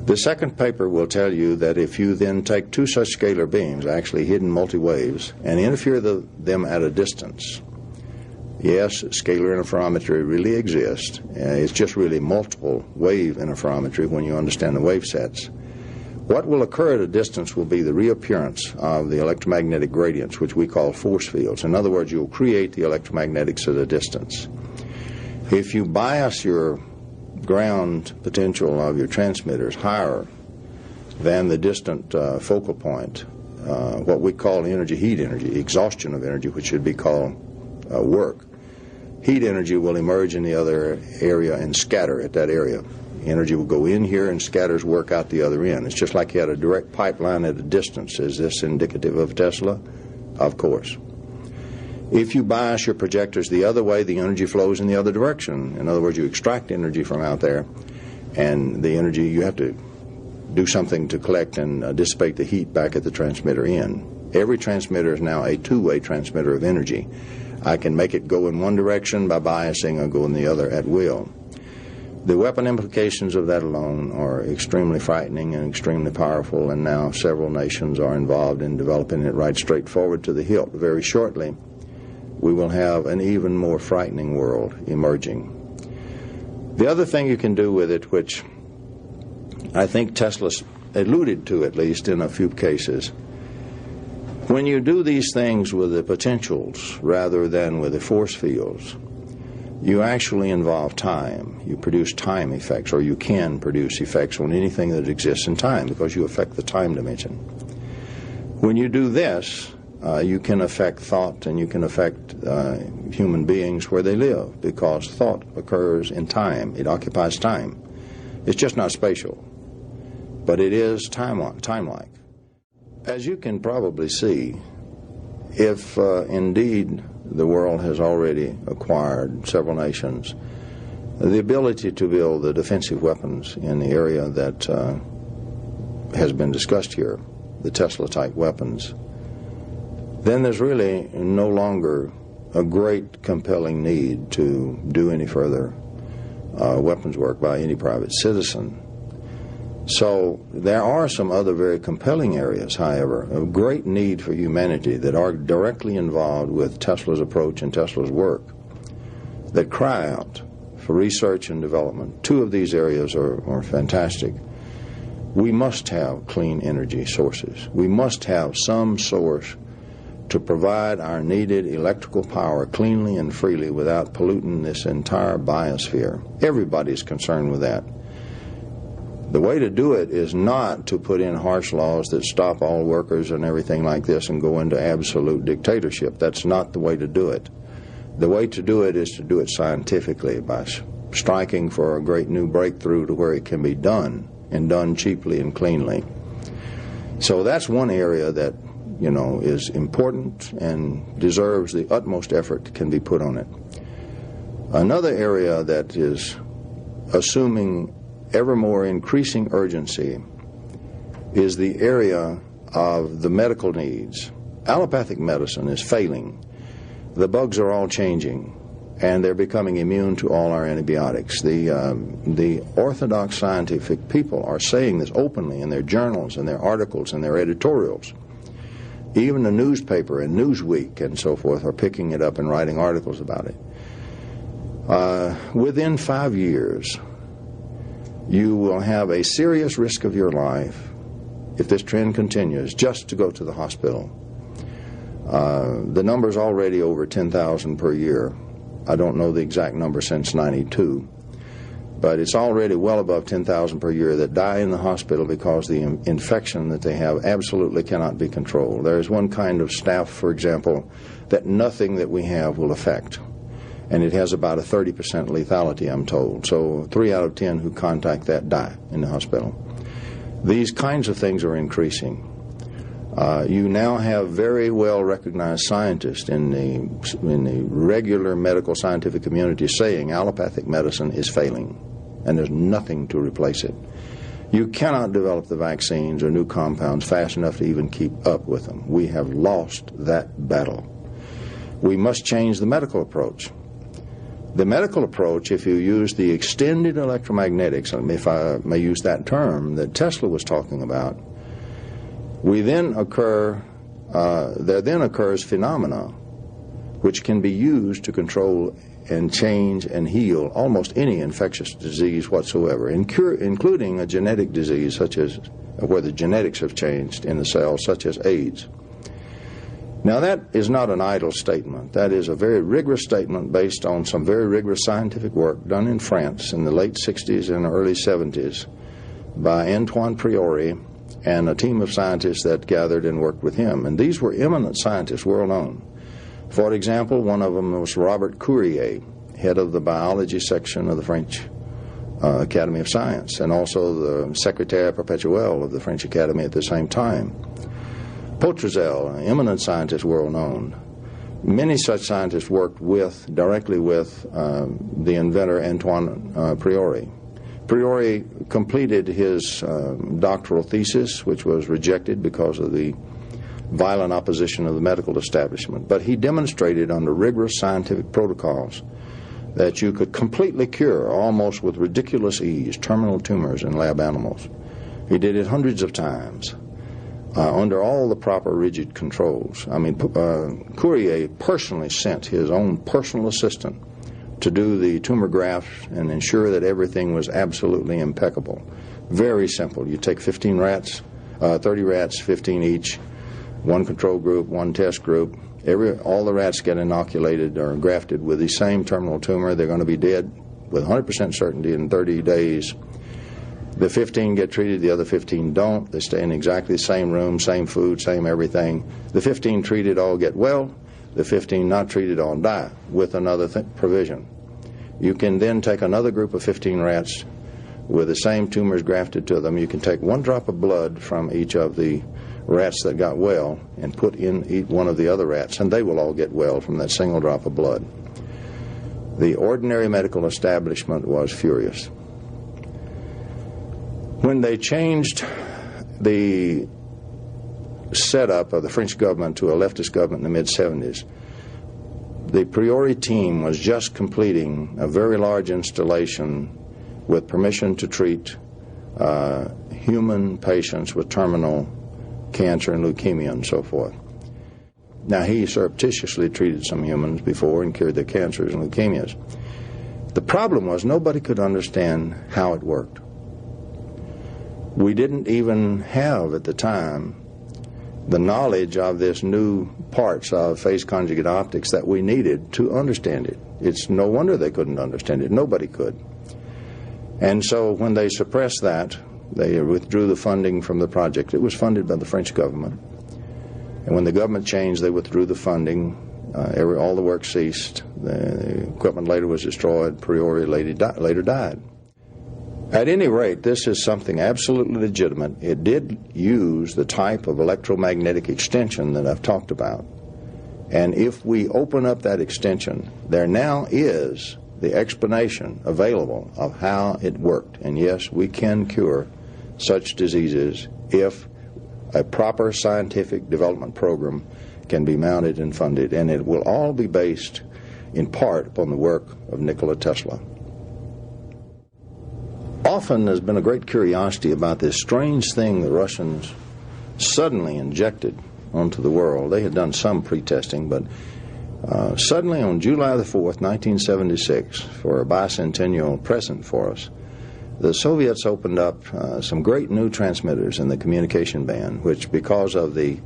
The second paper will tell you that if you then take 2 such scalar beams, actually hidden multi-waves, and interfere them at a distance, yes, scalar interferometry really exists. It's just really multiple wave interferometry when you understand the wave sets. What will occur at a distance will be the reappearance of the electromagnetic gradients, which we call force fields. In other words, you'll create the electromagnetics at a distance. If you bias your ground potential of your transmitters higher than the distant focal point, what we call energy, heat energy, exhaustion of energy, which should be called work, heat energy will emerge in the other area and scatter at that area. Energy will go in here and scatters work out the other end. It's just like you had a direct pipeline at a distance. Is this indicative of Tesla? Of course. If you bias your projectors the other way, the energy flows in the other direction. In other words, you extract energy from out there, and the energy, you have to do something to collect and dissipate the heat back at the transmitter end. Every transmitter is now a 2-way transmitter of energy. I can make it go in one direction by biasing or go in the other at will. The weapon implications of that alone are extremely frightening and extremely powerful, and now several nations are involved in developing it right straight forward to the hilt. Very shortly, we will have an even more frightening world emerging. The other thing you can do with it, which I think Tesla alluded to at least in a few cases, when you do these things with the potentials rather than with the force fields, you actually involve time. You produce time effects, or you can produce effects on anything that exists in time, because you affect the time dimension. When you do this, you can affect thought, and you can affect human beings where they live, because thought occurs in time. It occupies time. It's just not spatial, but it is time-like. As you can probably see, if indeed the world has already acquired, several nations, the ability to build the defensive weapons in the area that has been discussed here, the Tesla-type weapons, then there's really no longer a great compelling need to do any further weapons work by any private citizen. So there are some other very compelling areas, however, of great need for humanity that are directly involved with Tesla's approach and Tesla's work that cry out for research and development. Two of these areas are fantastic. We must have clean energy sources. We must have some source to provide our needed electrical power cleanly and freely without polluting this entire biosphere. Everybody's concerned with that. The way to do it is not to put in harsh laws that stop all workers and everything like this and go into absolute dictatorship. That's not the way to do it. The way to do it is to do it scientifically by striking for a great new breakthrough to where it can be done, and done cheaply and cleanly. So that's one area that, you know, is important and deserves the utmost effort that can be put on it. Another area that is assuming ever more increasing urgency is the area of the medical needs. Allopathic medicine is failing. The bugs are all changing, and they're becoming immune to all our antibiotics. The orthodox scientific people are saying this openly in their journals and their articles and their editorials. Even the newspaper and Newsweek and so forth are picking it up and writing articles about it. Within 5 years, you will have a serious risk of your life, if this trend continues, just to go to the hospital. The number's already over 10,000 per year. I don't know the exact number since '92, but it's already well above 10,000 per year that die in the hospital because the infection that they have absolutely cannot be controlled. There is one kind of staph, for example, that nothing that we have will affect, and it has about a 30% lethality, I'm told. So 3 out of 10 who contact that die in the hospital. These kinds of things are increasing. You now have very well recognized scientists in the regular medical scientific community saying allopathic medicine is failing, and there's nothing to replace it. You cannot develop the vaccines or new compounds fast enough to even keep up with them. We have lost that battle. We must change the medical approach. The medical approach, if you use the extended electromagnetics, if I may use that term, that Tesla was talking about, there then occurs phenomena which can be used to control and change and heal almost any infectious disease whatsoever, including a genetic disease such as where the genetics have changed in the cells, such as AIDS. Now that is not an idle statement. That is a very rigorous statement based on some very rigorous scientific work done in France in the late 60s and early 70s by Antoine Priori and a team of scientists that gathered and worked with him. And these were eminent scientists, world known. For example, one of them was Robert Courier, head of the biology section of the French Academy of Science, and also the Secrétaire Perpétuel of the French Academy at the same time. Potrezel, an eminent scientist, world known. Many such scientists worked directly with the inventor Antoine Priori. Priori completed his doctoral thesis, which was rejected because of the violent opposition of the medical establishment. But he demonstrated under rigorous scientific protocols that you could completely cure, almost with ridiculous ease, terminal tumors in lab animals. He did it hundreds of times under all the proper rigid controls. I mean, Courier personally sent his own personal assistant to do the tumor grafts and ensure that everything was absolutely impeccable. Very simple. You take 15 rats, 30 rats, 15 each, one control group, one test group. All the rats get inoculated or grafted with the same terminal tumor. They're going to be dead with 100% certainty in 30 days. The 15 get treated, the other 15 don't. They stay in exactly the same room, same food, same everything. The 15 treated all get well. The 15 not treated all die, with another provision. You can then take another group of 15 rats, with the same tumors grafted to them. You can take 1 drop of blood from each of the rats that got well and put in each one of the other rats, and they will all get well from that single drop of blood. The ordinary medical establishment was furious. When they changed the setup of the French government to a leftist government in the mid-70s, the Priori team was just completing a very large installation with permission to treat human patients with terminal cancer and leukemia and so forth. Now, he surreptitiously treated some humans before and cured their cancers and leukemias. The problem was nobody could understand how it worked. We didn't even have at the time the knowledge of this new parts of phase conjugate optics that we needed to understand it. It's no wonder they couldn't understand it. Nobody could. And so when they suppressed that, they withdrew the funding from the project. It was funded by the French government. And when the government changed, they withdrew the funding. All the work ceased. The equipment later was destroyed. Priori later died. At any rate, this is something absolutely legitimate. It did use the type of electromagnetic extension that I've talked about. And if we open up that extension, there now is the explanation available of how it worked. And yes, we can cure such diseases if a proper scientific development program can be mounted and funded, and it will all be based in part upon the work of Nikola Tesla. Often there's been a great curiosity about this strange thing the Russians suddenly injected onto the world. They had done some pre-testing, but suddenly on July the 4th, 1976, for a bicentennial present for us, the Soviets opened up some great new transmitters in the communication band, which, because of the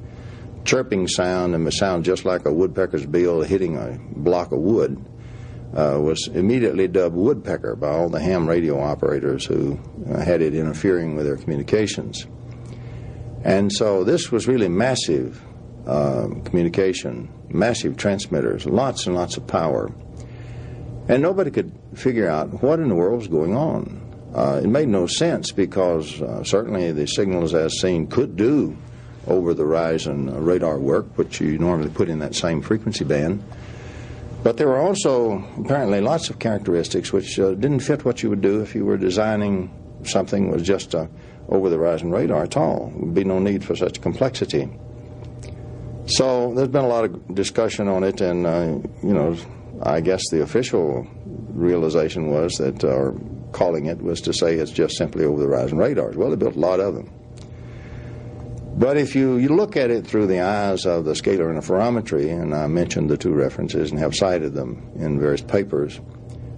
chirping sound and the sound just like a woodpecker's bill hitting a block of wood, was immediately dubbed Woodpecker by all the ham radio operators who had it interfering with their communications. And so this was really massive communication, massive transmitters, lots and lots of power. And nobody could figure out what in the world was going on. It made no sense because certainly the signals as seen could do over-the-horizon radar work, which you normally put in that same frequency band. But there were also apparently lots of characteristics which didn't fit what you would do if you were designing something that was just over-the-horizon radar at all. There would be no need for such complexity. So there's been a lot of discussion on it, and I guess the official realization was that, or calling it, was to say it's just simply over-the-horizon radars. Well, they built a lot of them. But if you look at it through the eyes of the scalar interferometry, and I mentioned the 2 references and have cited them in various papers,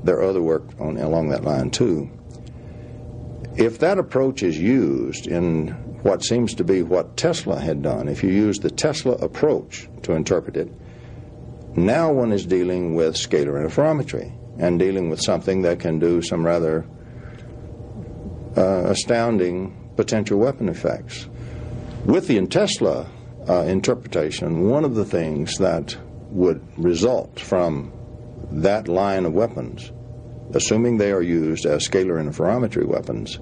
there are other work along that line too. If that approach is used in what seems to be what Tesla had done, if you use the Tesla approach to interpret it, now one is dealing with scalar interferometry and dealing with something that can do some rather astounding potential weapon effects. With the Tesla interpretation, one of the things that would result from that line of weapons, assuming they are used as scalar interferometry weapons,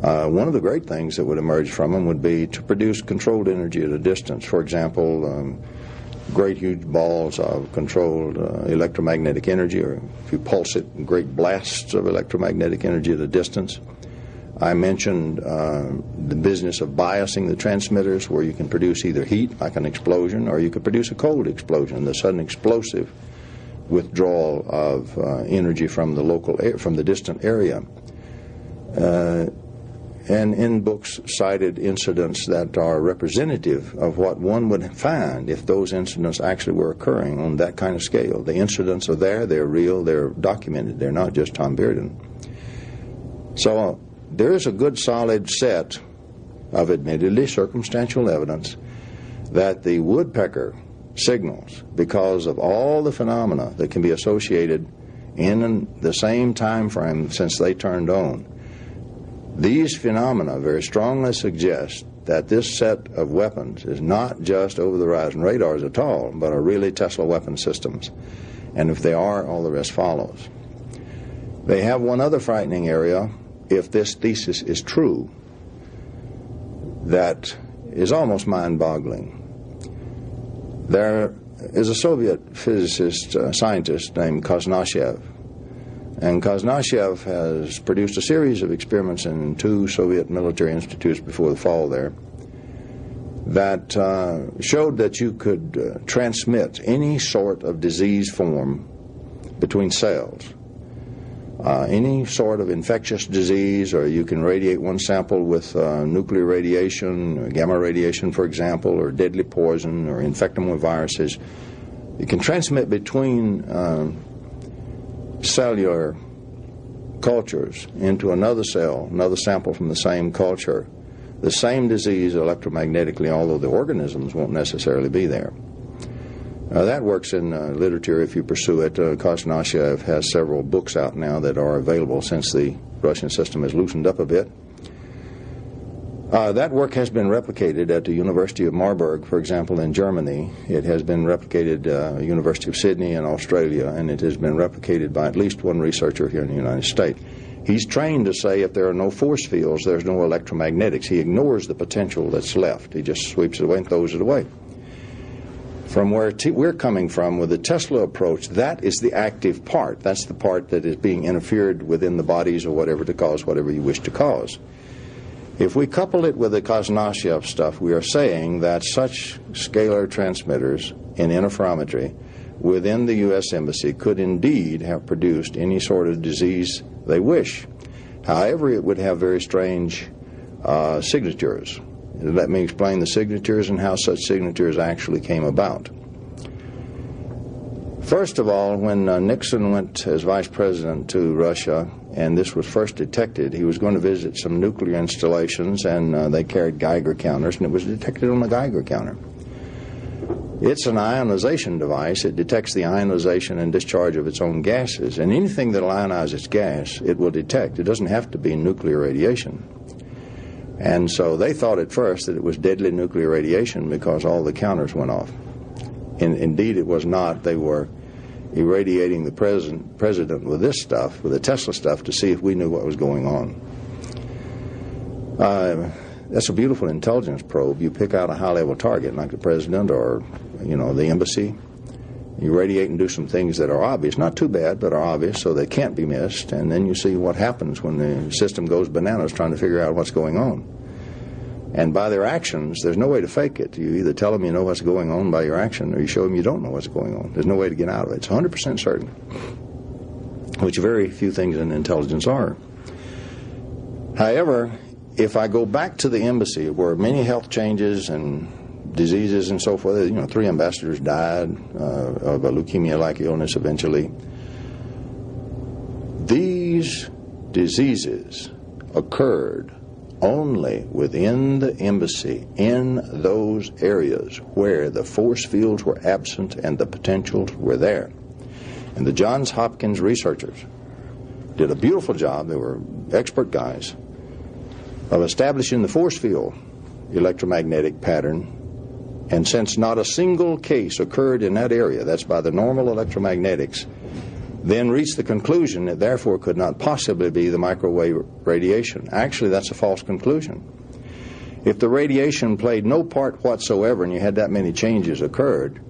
one of the great things that would emerge from them would be to produce controlled energy at a distance. For example, great huge balls of controlled electromagnetic energy, or if you pulse it, great blasts of electromagnetic energy at a distance. I mentioned the business of biasing the transmitters, where you can produce either heat, like an explosion, or you could produce a cold explosion, the sudden explosive withdrawal of energy from the distant area. And in books cited incidents that are representative of what one would find if those incidents actually were occurring on that kind of scale. The incidents are there, they're real, they're documented, they're not just Tom Bearden. So there is a good solid set of admittedly circumstantial evidence that the woodpecker signals, because of all the phenomena that can be associated in the same time frame since they turned on, these phenomena very strongly suggest that this set of weapons is not just over-the-horizon radars at all, but are really Tesla weapon systems. And if they are, all the rest follows. They have one other frightening area. if this thesis is true, that is almost mind-boggling. There is a Soviet physicist, scientist named Kosnashev, and Kosnashev has produced a series of experiments in 2 Soviet military institutes before the fall there that showed that you could transmit any sort of disease form between cells. Any sort of infectious disease, or you can radiate one sample with nuclear radiation, gamma radiation, for example, or deadly poison, or infect them with viruses. You can transmit between cellular cultures into another cell, another sample from the same culture, the same disease electromagnetically, although the organisms won't necessarily be there. That works in literature if you pursue it. Kosnashev has several books out now that are available since the Russian system has loosened up a bit. That work has been replicated at the University of Marburg, for example, in Germany. It has been replicated at the University of Sydney in Australia, and it has been replicated by at least one researcher here in the United States. He's trained to say if there are no force fields, there's no electromagnetics. He ignores the potential that's left. He just sweeps it away and throws it away. From where we're coming from with the Tesla approach, that is the active part. That's the part that is being interfered within the bodies or whatever to cause whatever you wish to cause. If we couple it with the Kosnashev stuff, we are saying that such scalar transmitters in interferometry within the U.S. Embassy could indeed have produced any sort of disease they wish. However, it would have very strange signatures. Let me explain the signatures and how such signatures actually came about. First of all, when Nixon went as vice president to Russia, and this was first detected, he was going to visit some nuclear installations, and they carried Geiger counters, and it was detected on the Geiger counter. It's an ionization device. It detects the ionization and discharge of its own gases, and anything that will ionize its gas, it will detect. It doesn't have to be nuclear radiation. And so they thought at first that it was deadly nuclear radiation because all the counters went off. Indeed, it was not. They were irradiating the president with this stuff, with the Tesla stuff, to see if we knew what was going on. That's a beautiful intelligence probe. You pick out a high-level target, like the president or, the embassy. You radiate and do some things that are obvious, not too bad, but are obvious, so they can't be missed. And then you see what happens when the system goes bananas trying to figure out what's going on. And by their actions, there's no way to fake it. You either tell them you know what's going on by your action, or you show them you don't know what's going on. There's no way to get out of it. It's 100% certain, which very few things in intelligence are. However, if I go back to the embassy, where many health changes and diseases and so forth, 3 ambassadors died of a leukemia-like illness eventually. These diseases occurred only within the embassy in those areas where the force fields were absent and the potentials were there. And the Johns Hopkins researchers did a beautiful job. They were expert guys of establishing the force field electromagnetic pattern. And since not a single case occurred in that area, that's by the normal electromagnetics, then reached the conclusion it therefore could not possibly be the microwave radiation. Actually, that's a false conclusion. If the radiation played no part whatsoever and you had that many changes occurred,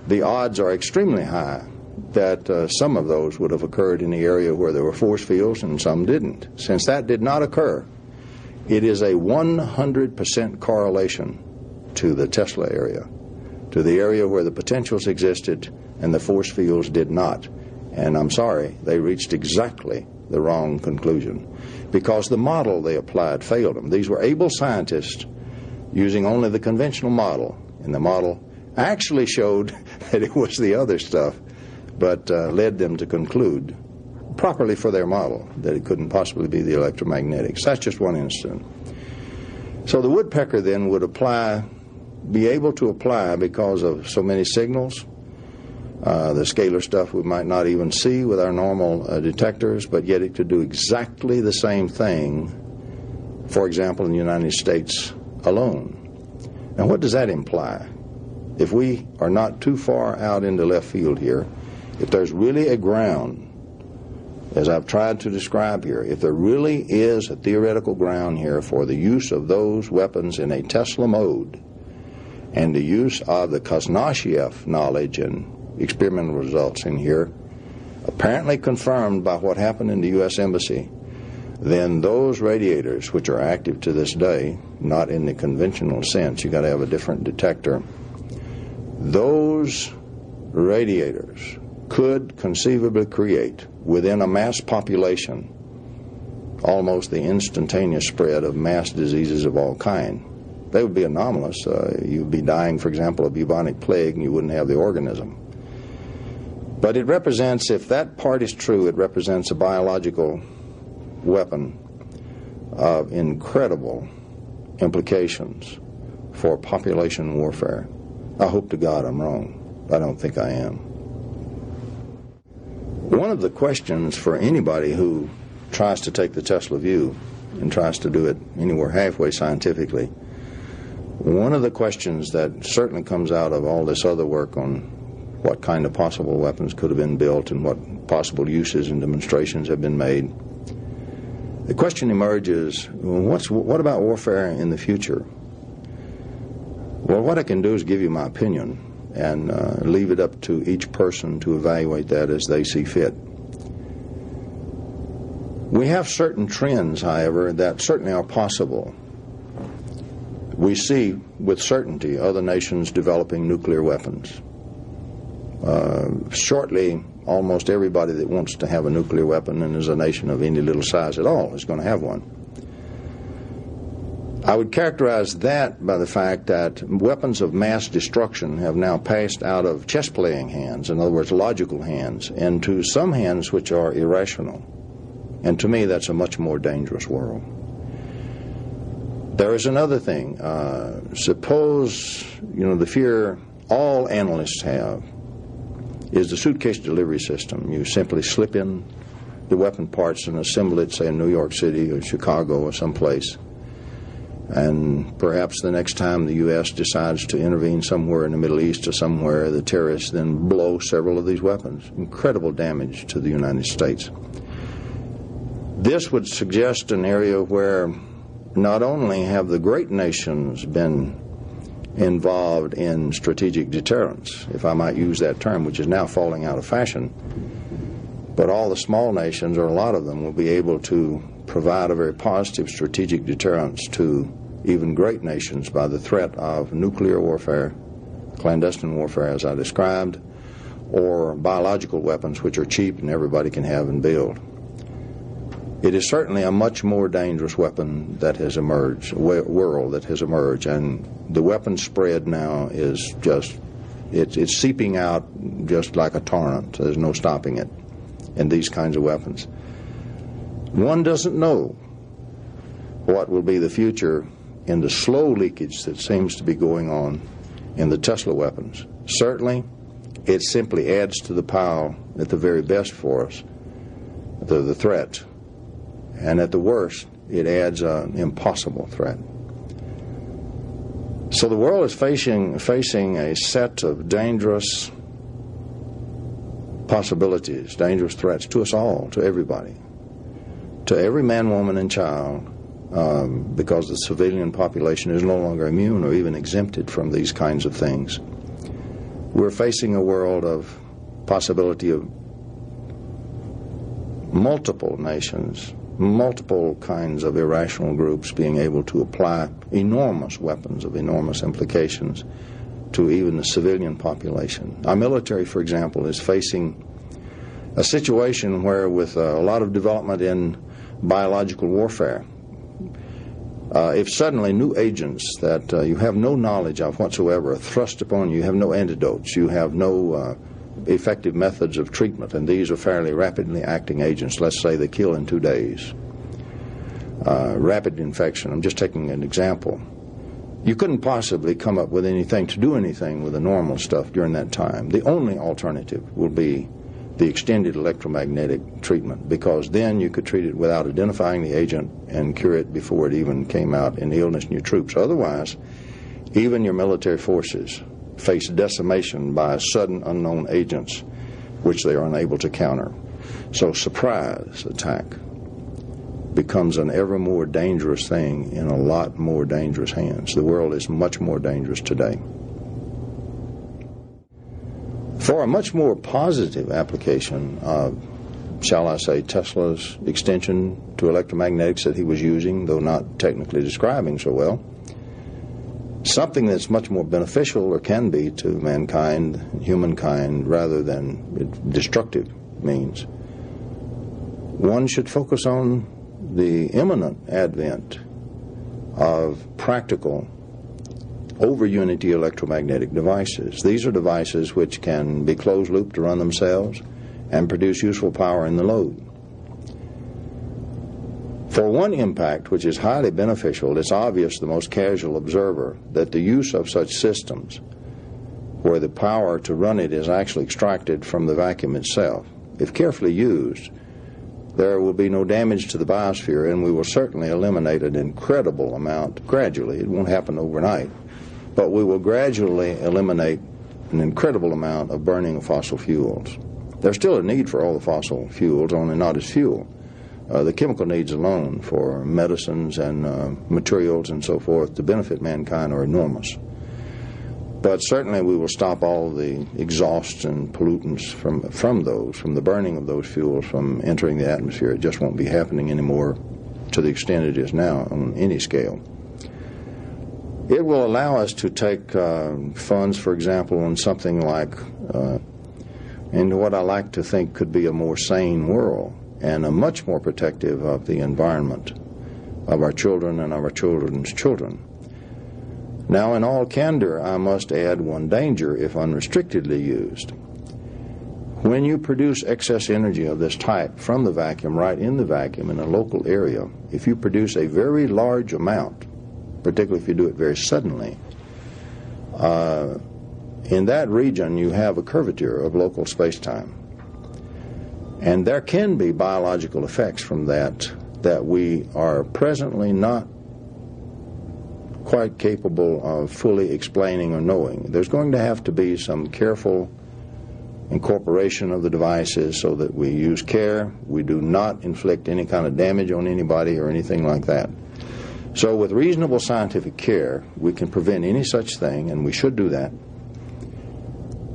the odds are extremely high that some of those would have occurred in the area where there were force fields and some didn't. Since that did not occur, it is a 100% correlation to the Tesla area, to the area where the potentials existed and the force fields did not. And I'm sorry, they reached exactly the wrong conclusion because the model they applied failed them. These were able scientists using only the conventional model, and the model actually showed that it was the other stuff, but led them to conclude properly for their model that it couldn't possibly be the electromagnetics. That's just one instance. So the woodpecker then would be able to apply because of so many signals. The scalar stuff we might not even see with our normal detectors, but yet it could do exactly the same thing, for example, in the United States alone. Now, what does that imply? If we are not too far out into left field here, if there's really a ground as I've tried to describe here, if there really is a theoretical ground here for the use of those weapons in a Tesla mode, and the use of the Kazanashiev knowledge and experimental results in here, apparently confirmed by what happened in the U.S. Embassy, then those radiators, which are active to this day, not in the conventional sense, you got to have a different detector, those radiators could conceivably create within a mass population almost the instantaneous spread of mass diseases of all kind. They would be anomalous. You'd be dying, for example, of bubonic plague, and you wouldn't have the organism. But it represents, if that part is true, it represents a biological weapon of incredible implications for population warfare. I hope to God I'm wrong. I don't think I am. One of the questions for anybody who tries to take the Tesla view and tries to do it anywhere halfway scientifically, one of the questions that certainly comes out of all this other work on what kind of possible weapons could have been built and what possible uses and demonstrations have been made, the question emerges, what about warfare in the future? Well, what I can do is give you my opinion and leave it up to each person to evaluate that as they see fit. We have certain trends, however, that certainly are possible. We see with certainty other nations developing nuclear weapons. Shortly, almost everybody that wants to have a nuclear weapon and is a nation of any little size at all is going to have one. I would characterize that by the fact that weapons of mass destruction have now passed out of chess-playing hands, in other words, logical hands, into some hands which are irrational. And to me, that's a much more dangerous world. There is another thing. Suppose, the fear all analysts have is the suitcase delivery system. You simply slip in the weapon parts and assemble it, say, in New York City or Chicago or someplace. And perhaps the next time the U.S. decides to intervene somewhere in the Middle East or somewhere, the terrorists then blow several of these weapons. Incredible damage to the United States. This would suggest an area where not only have the great nations been involved in strategic deterrence, if I might use that term, which is now falling out of fashion, but all the small nations, or a lot of them, will be able to provide a very positive strategic deterrence to even great nations by the threat of nuclear warfare, clandestine warfare as I described, or biological weapons which are cheap and everybody can have and build. It is certainly a much more dangerous weapon that has emerged, world that has emerged, and the weapon spread now is just, it's seeping out just like a torrent. There's no stopping it in these kinds of weapons. One doesn't know what will be the future in the slow leakage that seems to be going on in the Tesla weapons. Certainly, it simply adds to the pile at the very best for us, the threat. And at the worst, it adds an impossible threat. So the world is facing a set of dangerous possibilities, dangerous threats to us all, to everybody, to every man, woman, and child, because the civilian population is no longer immune or even exempted from these kinds of things. We're facing a world of possibility of multiple nations, multiple kinds of irrational groups being able to apply enormous weapons of enormous implications to even the civilian population. Our military, for example, is facing a situation where, with a lot of development in biological warfare, if suddenly new agents that you have no knowledge of whatsoever are thrust upon you, you have no antidotes, you have no effective methods of treatment, and these are fairly rapidly acting agents. Let's say they kill in 2 days. Rapid infection, I'm just taking an example. You couldn't possibly come up with anything to do anything with the normal stuff during that time. The only alternative will be the extended electromagnetic treatment, because then you could treat it without identifying the agent and cure it before it even came out in illness in your troops. Otherwise, even your military forces face decimation by sudden unknown agents which they are unable to counter. So surprise attack becomes an ever more dangerous thing in a lot more dangerous hands. The world is much more dangerous today. For a much more positive application of, shall I say, Tesla's extension to electromagnetics that he was using, though not technically describing so well, something that's much more beneficial, or can be, to mankind, humankind, rather than destructive means. One should focus on the imminent advent of practical over-unity electromagnetic devices. These are devices which can be closed-loop to run themselves and produce useful power in the load. For one impact which is highly beneficial, it's obvious to the most casual observer that the use of such systems, where the power to run it is actually extracted from the vacuum itself, if carefully used, there will be no damage to the biosphere, and we will certainly eliminate an incredible amount gradually. It won't happen overnight, but we will gradually eliminate an incredible amount of burning of fossil fuels. There's still a need for all the fossil fuels, only not as fuel. The chemical needs alone for medicines and materials and so forth to benefit mankind are enormous. But certainly we will stop all the exhausts and pollutants from the burning of those fuels from entering the atmosphere. It just won't be happening anymore to the extent it is now on any scale. It will allow us to take funds, for example, on something like into what I like to think could be a more sane world and a much more protective of the environment of our children and of our children's children. Now, in all candor, I must add one danger if unrestrictedly used. When you produce excess energy of this type from the vacuum, right in the vacuum in a local area, if you produce a very large amount, particularly if you do it very suddenly, in that region you have a curvature of local space-time. And there can be biological effects from that we are presently not quite capable of fully explaining or knowing. There's going to have to be some careful incorporation of the devices so that we use care. We do not inflict any kind of damage on anybody or anything like that. So with reasonable scientific care, we can prevent any such thing, and we should do that.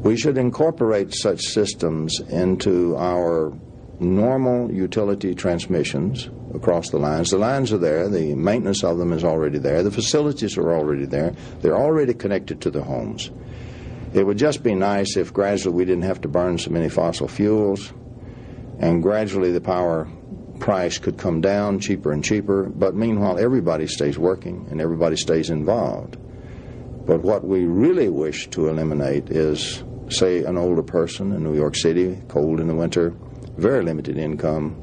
We should incorporate such systems into our normal utility transmissions across the lines. The lines are there. The maintenance of them is already there. The facilities are already there. They're already connected to the homes. It would just be nice if gradually we didn't have to burn so many fossil fuels, and gradually the power price could come down cheaper and cheaper, but meanwhile everybody stays working and everybody stays involved. But what we really wish to eliminate is, say, an older person in New York City, cold in the winter, very limited income,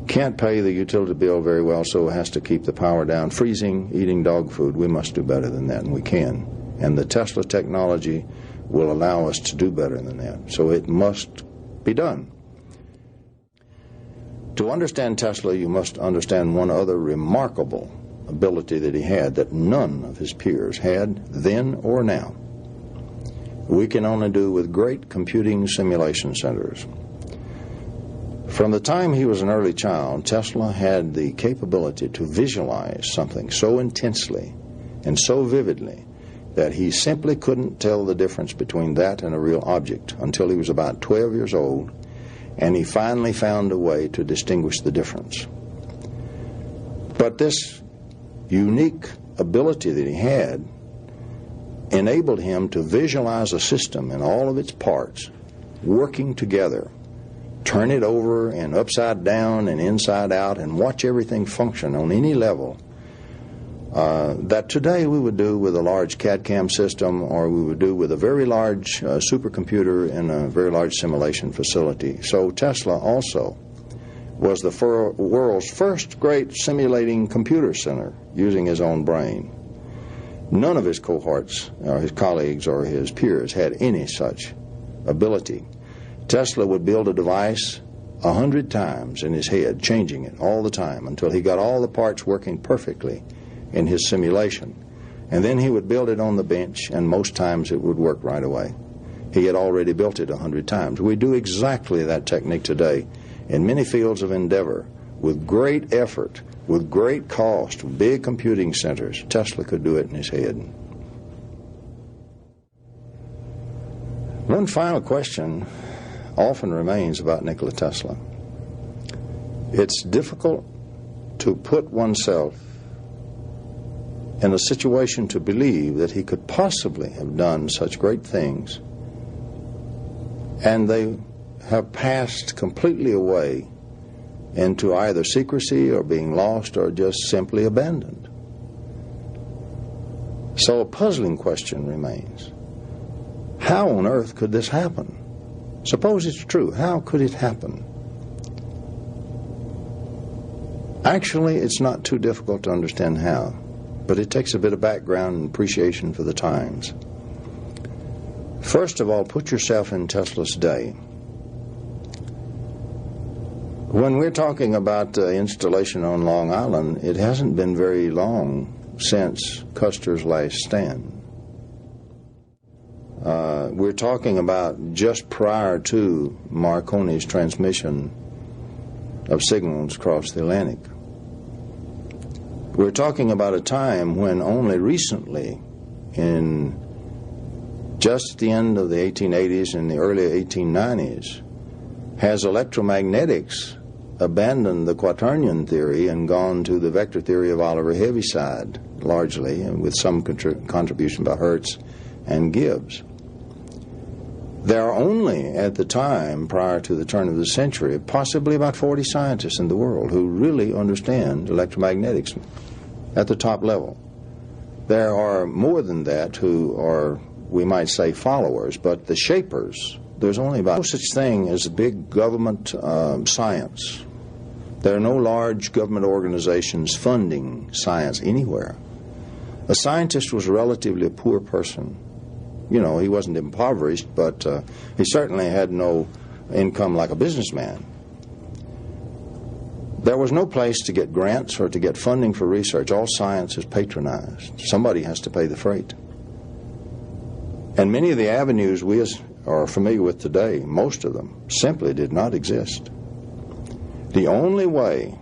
can't pay the utility bill very well, so has to keep the power down, freezing, eating dog food. We must do better than that, and we can. And the Tesla technology will allow us to do better than that. So it must be done. To understand Tesla, you must understand one other remarkable ability that he had that none of his peers had then or now. We can only do with great computing simulation centers. From the time he was an early child, Tesla had the capability to visualize something so intensely and so vividly that he simply couldn't tell the difference between that and a real object until he was about 12 years old, and he finally found a way to distinguish the difference. But this unique ability that he had enabled him to visualize a system in all of its parts working together, turn it over and upside down and inside out, and watch everything function on any level that today we would do with a large CAD/CAM system, or we would do with a very large supercomputer in a very large simulation facility. So Tesla also was the world's first great simulating computer center using his own brain. None of his cohorts, or his colleagues, or his peers had any such ability. Tesla would build a device 100 times in his head, changing it all the time until he got all the parts working perfectly in his simulation. And then he would build it on the bench, and most times it would work right away. He had already built it 100 times. We do exactly that technique today in many fields of endeavor, with great effort, with great cost, big computing centers. Tesla could do it in his head. One final question often remains about Nikola Tesla. It's difficult to put oneself in a situation to believe that he could possibly have done such great things, and they have passed completely away into either secrecy or being lost or just simply abandoned. So a puzzling question remains. How on earth could this happen? Suppose it's true. How could it happen? Actually, it's not too difficult to understand how, but it takes a bit of background and appreciation for the times. First of all, put yourself in Tesla's day. When we're talking about installation on Long Island, it hasn't been very long since Custer's last stand. We're talking about just prior to Marconi's transmission of signals across the Atlantic. We're talking about a time when only recently, in just the end of the 1880s and the early 1890s, has electromagnetics abandoned the quaternion theory and gone to the vector theory of Oliver Heaviside, largely, and with some contribution by Hertz and Gibbs. There are only, at the time, prior to the turn of the century, possibly about 40 scientists in the world who really understand electromagnetics at the top level. There are more than that who are, we might say, followers, but the shapers, there's only about no such thing as big government science. There are no large government organizations funding science anywhere. A scientist was relatively a poor person. You know, he wasn't impoverished, but he certainly had no income like a businessman. There was no place to get grants or to get funding for research. All science is patronized. Somebody has to pay the freight. And many of the avenues we are familiar with today, most of them, simply did not exist. The only way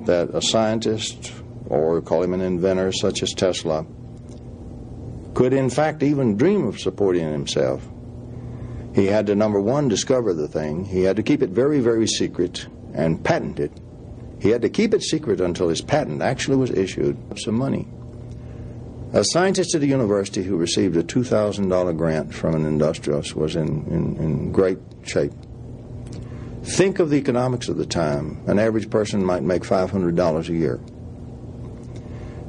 that a scientist, or call him an inventor such as Tesla, could in fact even dream of supporting himself, he had to, number one, discover the thing. He had to keep it very, very secret and patent it. He had to keep it secret until his patent actually was issued. Some money. A scientist at a university who received a $2,000 grant from an industrialist was in great shape. Think of the economics of the time. An average person might make $500 a year.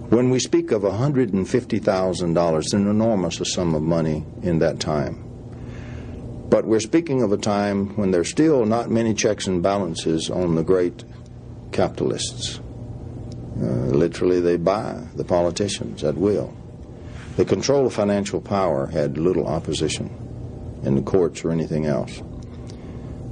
When we speak of $150,000, an enormous sum of money in that time. But we're speaking of a time when there's still not many checks and balances on the great capitalists. Literally, they buy the politicians at will. The control of financial power had little opposition in the courts or anything else.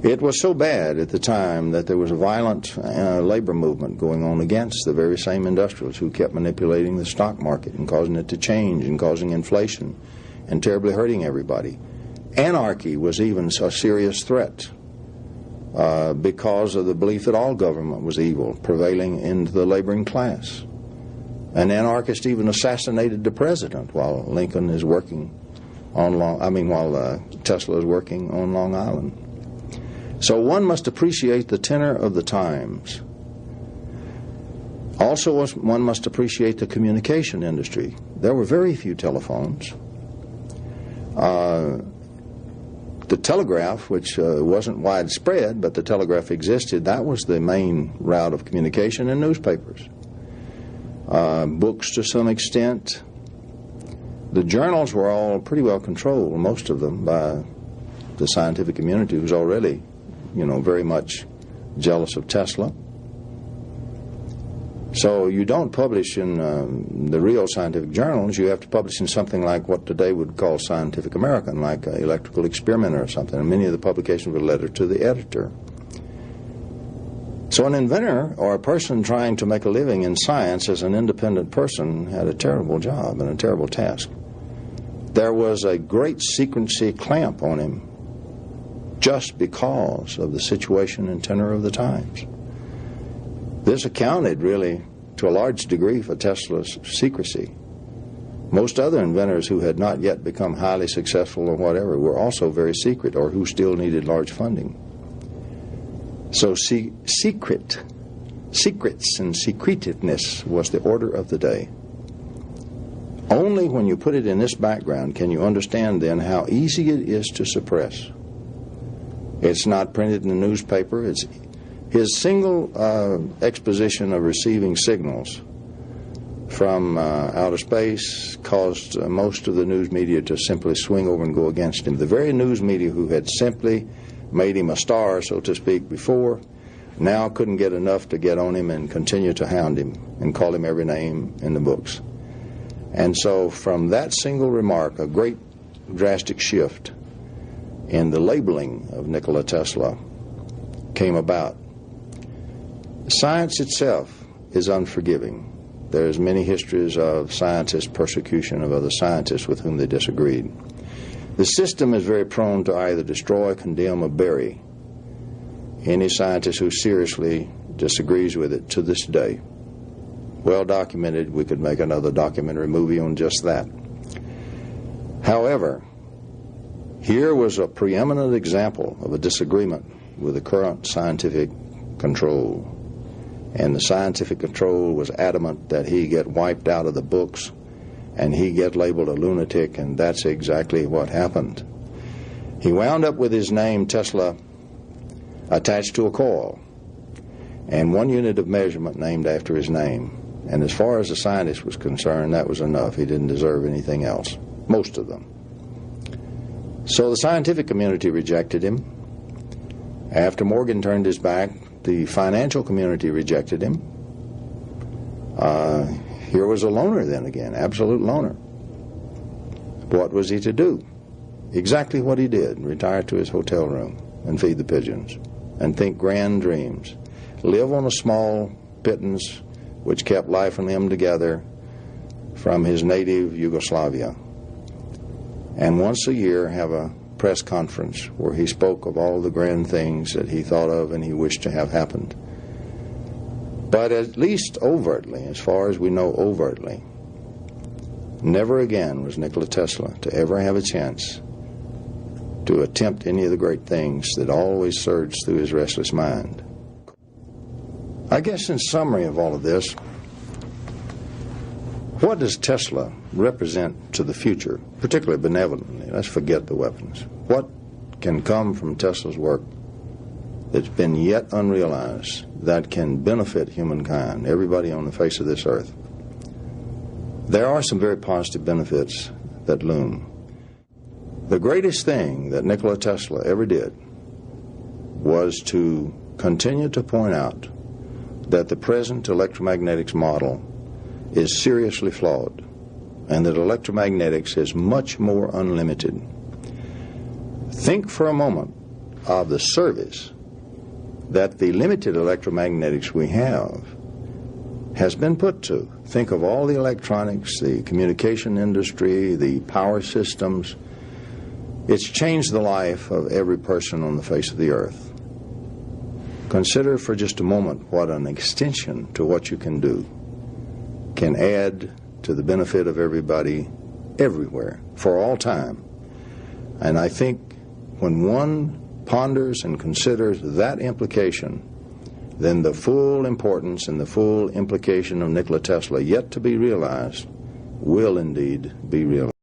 It was so bad at the time that there was a violent labor movement going on against the very same industrialists who kept manipulating the stock market and causing it to change and causing inflation and terribly hurting everybody. Anarchy was even a serious threat because of the belief that all government was evil, prevailing into the laboring class. An anarchist even assassinated the president while Lincoln is working on while Tesla is working on Long Island. So one must appreciate the tenor of the times. Also, one must appreciate the communication industry. There were very few telephones. The telegraph, which wasn't widespread, but the telegraph existed, that was the main route of communication, and newspapers. Books to some extent. The journals were all pretty well controlled, most of them, by the scientific community, who was already, very much jealous of Tesla. So you don't publish in the real scientific journals. You have to publish in something like what today would call Scientific American, like Electrical Experimenter or something. And many of the publications were letter to the editor. So an inventor or a person trying to make a living in science as an independent person had a terrible job and a terrible task. There was a great secrecy clamp on him. just because of the situation and tenor of the times. This accounted really to a large degree for Tesla's secrecy. Most other inventors who had not yet become highly successful or whatever were also very secret, or who still needed large funding. So secrets and secretiveness was the order of the day. Only when you put it in this background can you understand then how easy it is to suppress. It's not printed in the newspaper. It's his single exposition of receiving signals from outer space caused most of the news media to simply swing over and go against him. The very news media who had simply made him a star, so to speak, before, now couldn't get enough to get on him and continue to hound him and call him every name in the books. And so from that single remark, a great drastic shift in the labeling of Nikola Tesla came about. Science itself is unforgiving. There's many histories of scientists' persecution of other scientists with whom they disagreed. The system is very prone to either destroy, condemn, or bury any scientist who seriously disagrees with it to this day. Well documented. We could make another documentary movie on just that. However, here was a preeminent example of a disagreement with the current scientific control. And the scientific control was adamant that he get wiped out of the books and he get labeled a lunatic, and that's exactly what happened. He wound up with his name, Tesla, attached to a coil, and one unit of measurement named after his name. And as far as the scientist was concerned, that was enough. He didn't deserve anything else, most of them. So the scientific community rejected him. After Morgan turned his back, the financial community rejected him. Here was a loner then again, absolute loner. What was he to do? Exactly what he did: retire to his hotel room and feed the pigeons and think grand dreams. Live on a small pittance which kept life and limb together from his native Yugoslavia. And once a year have a press conference where he spoke of all the grand things that he thought of and he wished to have happened. But at least overtly, as far as we know overtly, never again was Nikola Tesla to ever have a chance to attempt any of the great things that always surged through his restless mind. I guess in summary of all of this, what does Tesla represent to the future, particularly benevolently? Let's forget the weapons. What can come from Tesla's work that's been yet unrealized that can benefit humankind, everybody on the face of this earth? There are some very positive benefits that loom. The greatest thing that Nikola Tesla ever did was to continue to point out that the present electromagnetics model is seriously flawed, and that electromagnetics is much more unlimited. Think for a moment of the service that the limited electromagnetics we have has been put to. Think of all the electronics, the communication industry, the power systems. It's changed the life of every person on the face of the earth. Consider for just a moment what an extension to what you can do can add to the benefit of everybody, everywhere, for all time. And I think when one ponders and considers that implication, then the full importance and the full implication of Nikola Tesla, yet to be realized, will indeed be realized.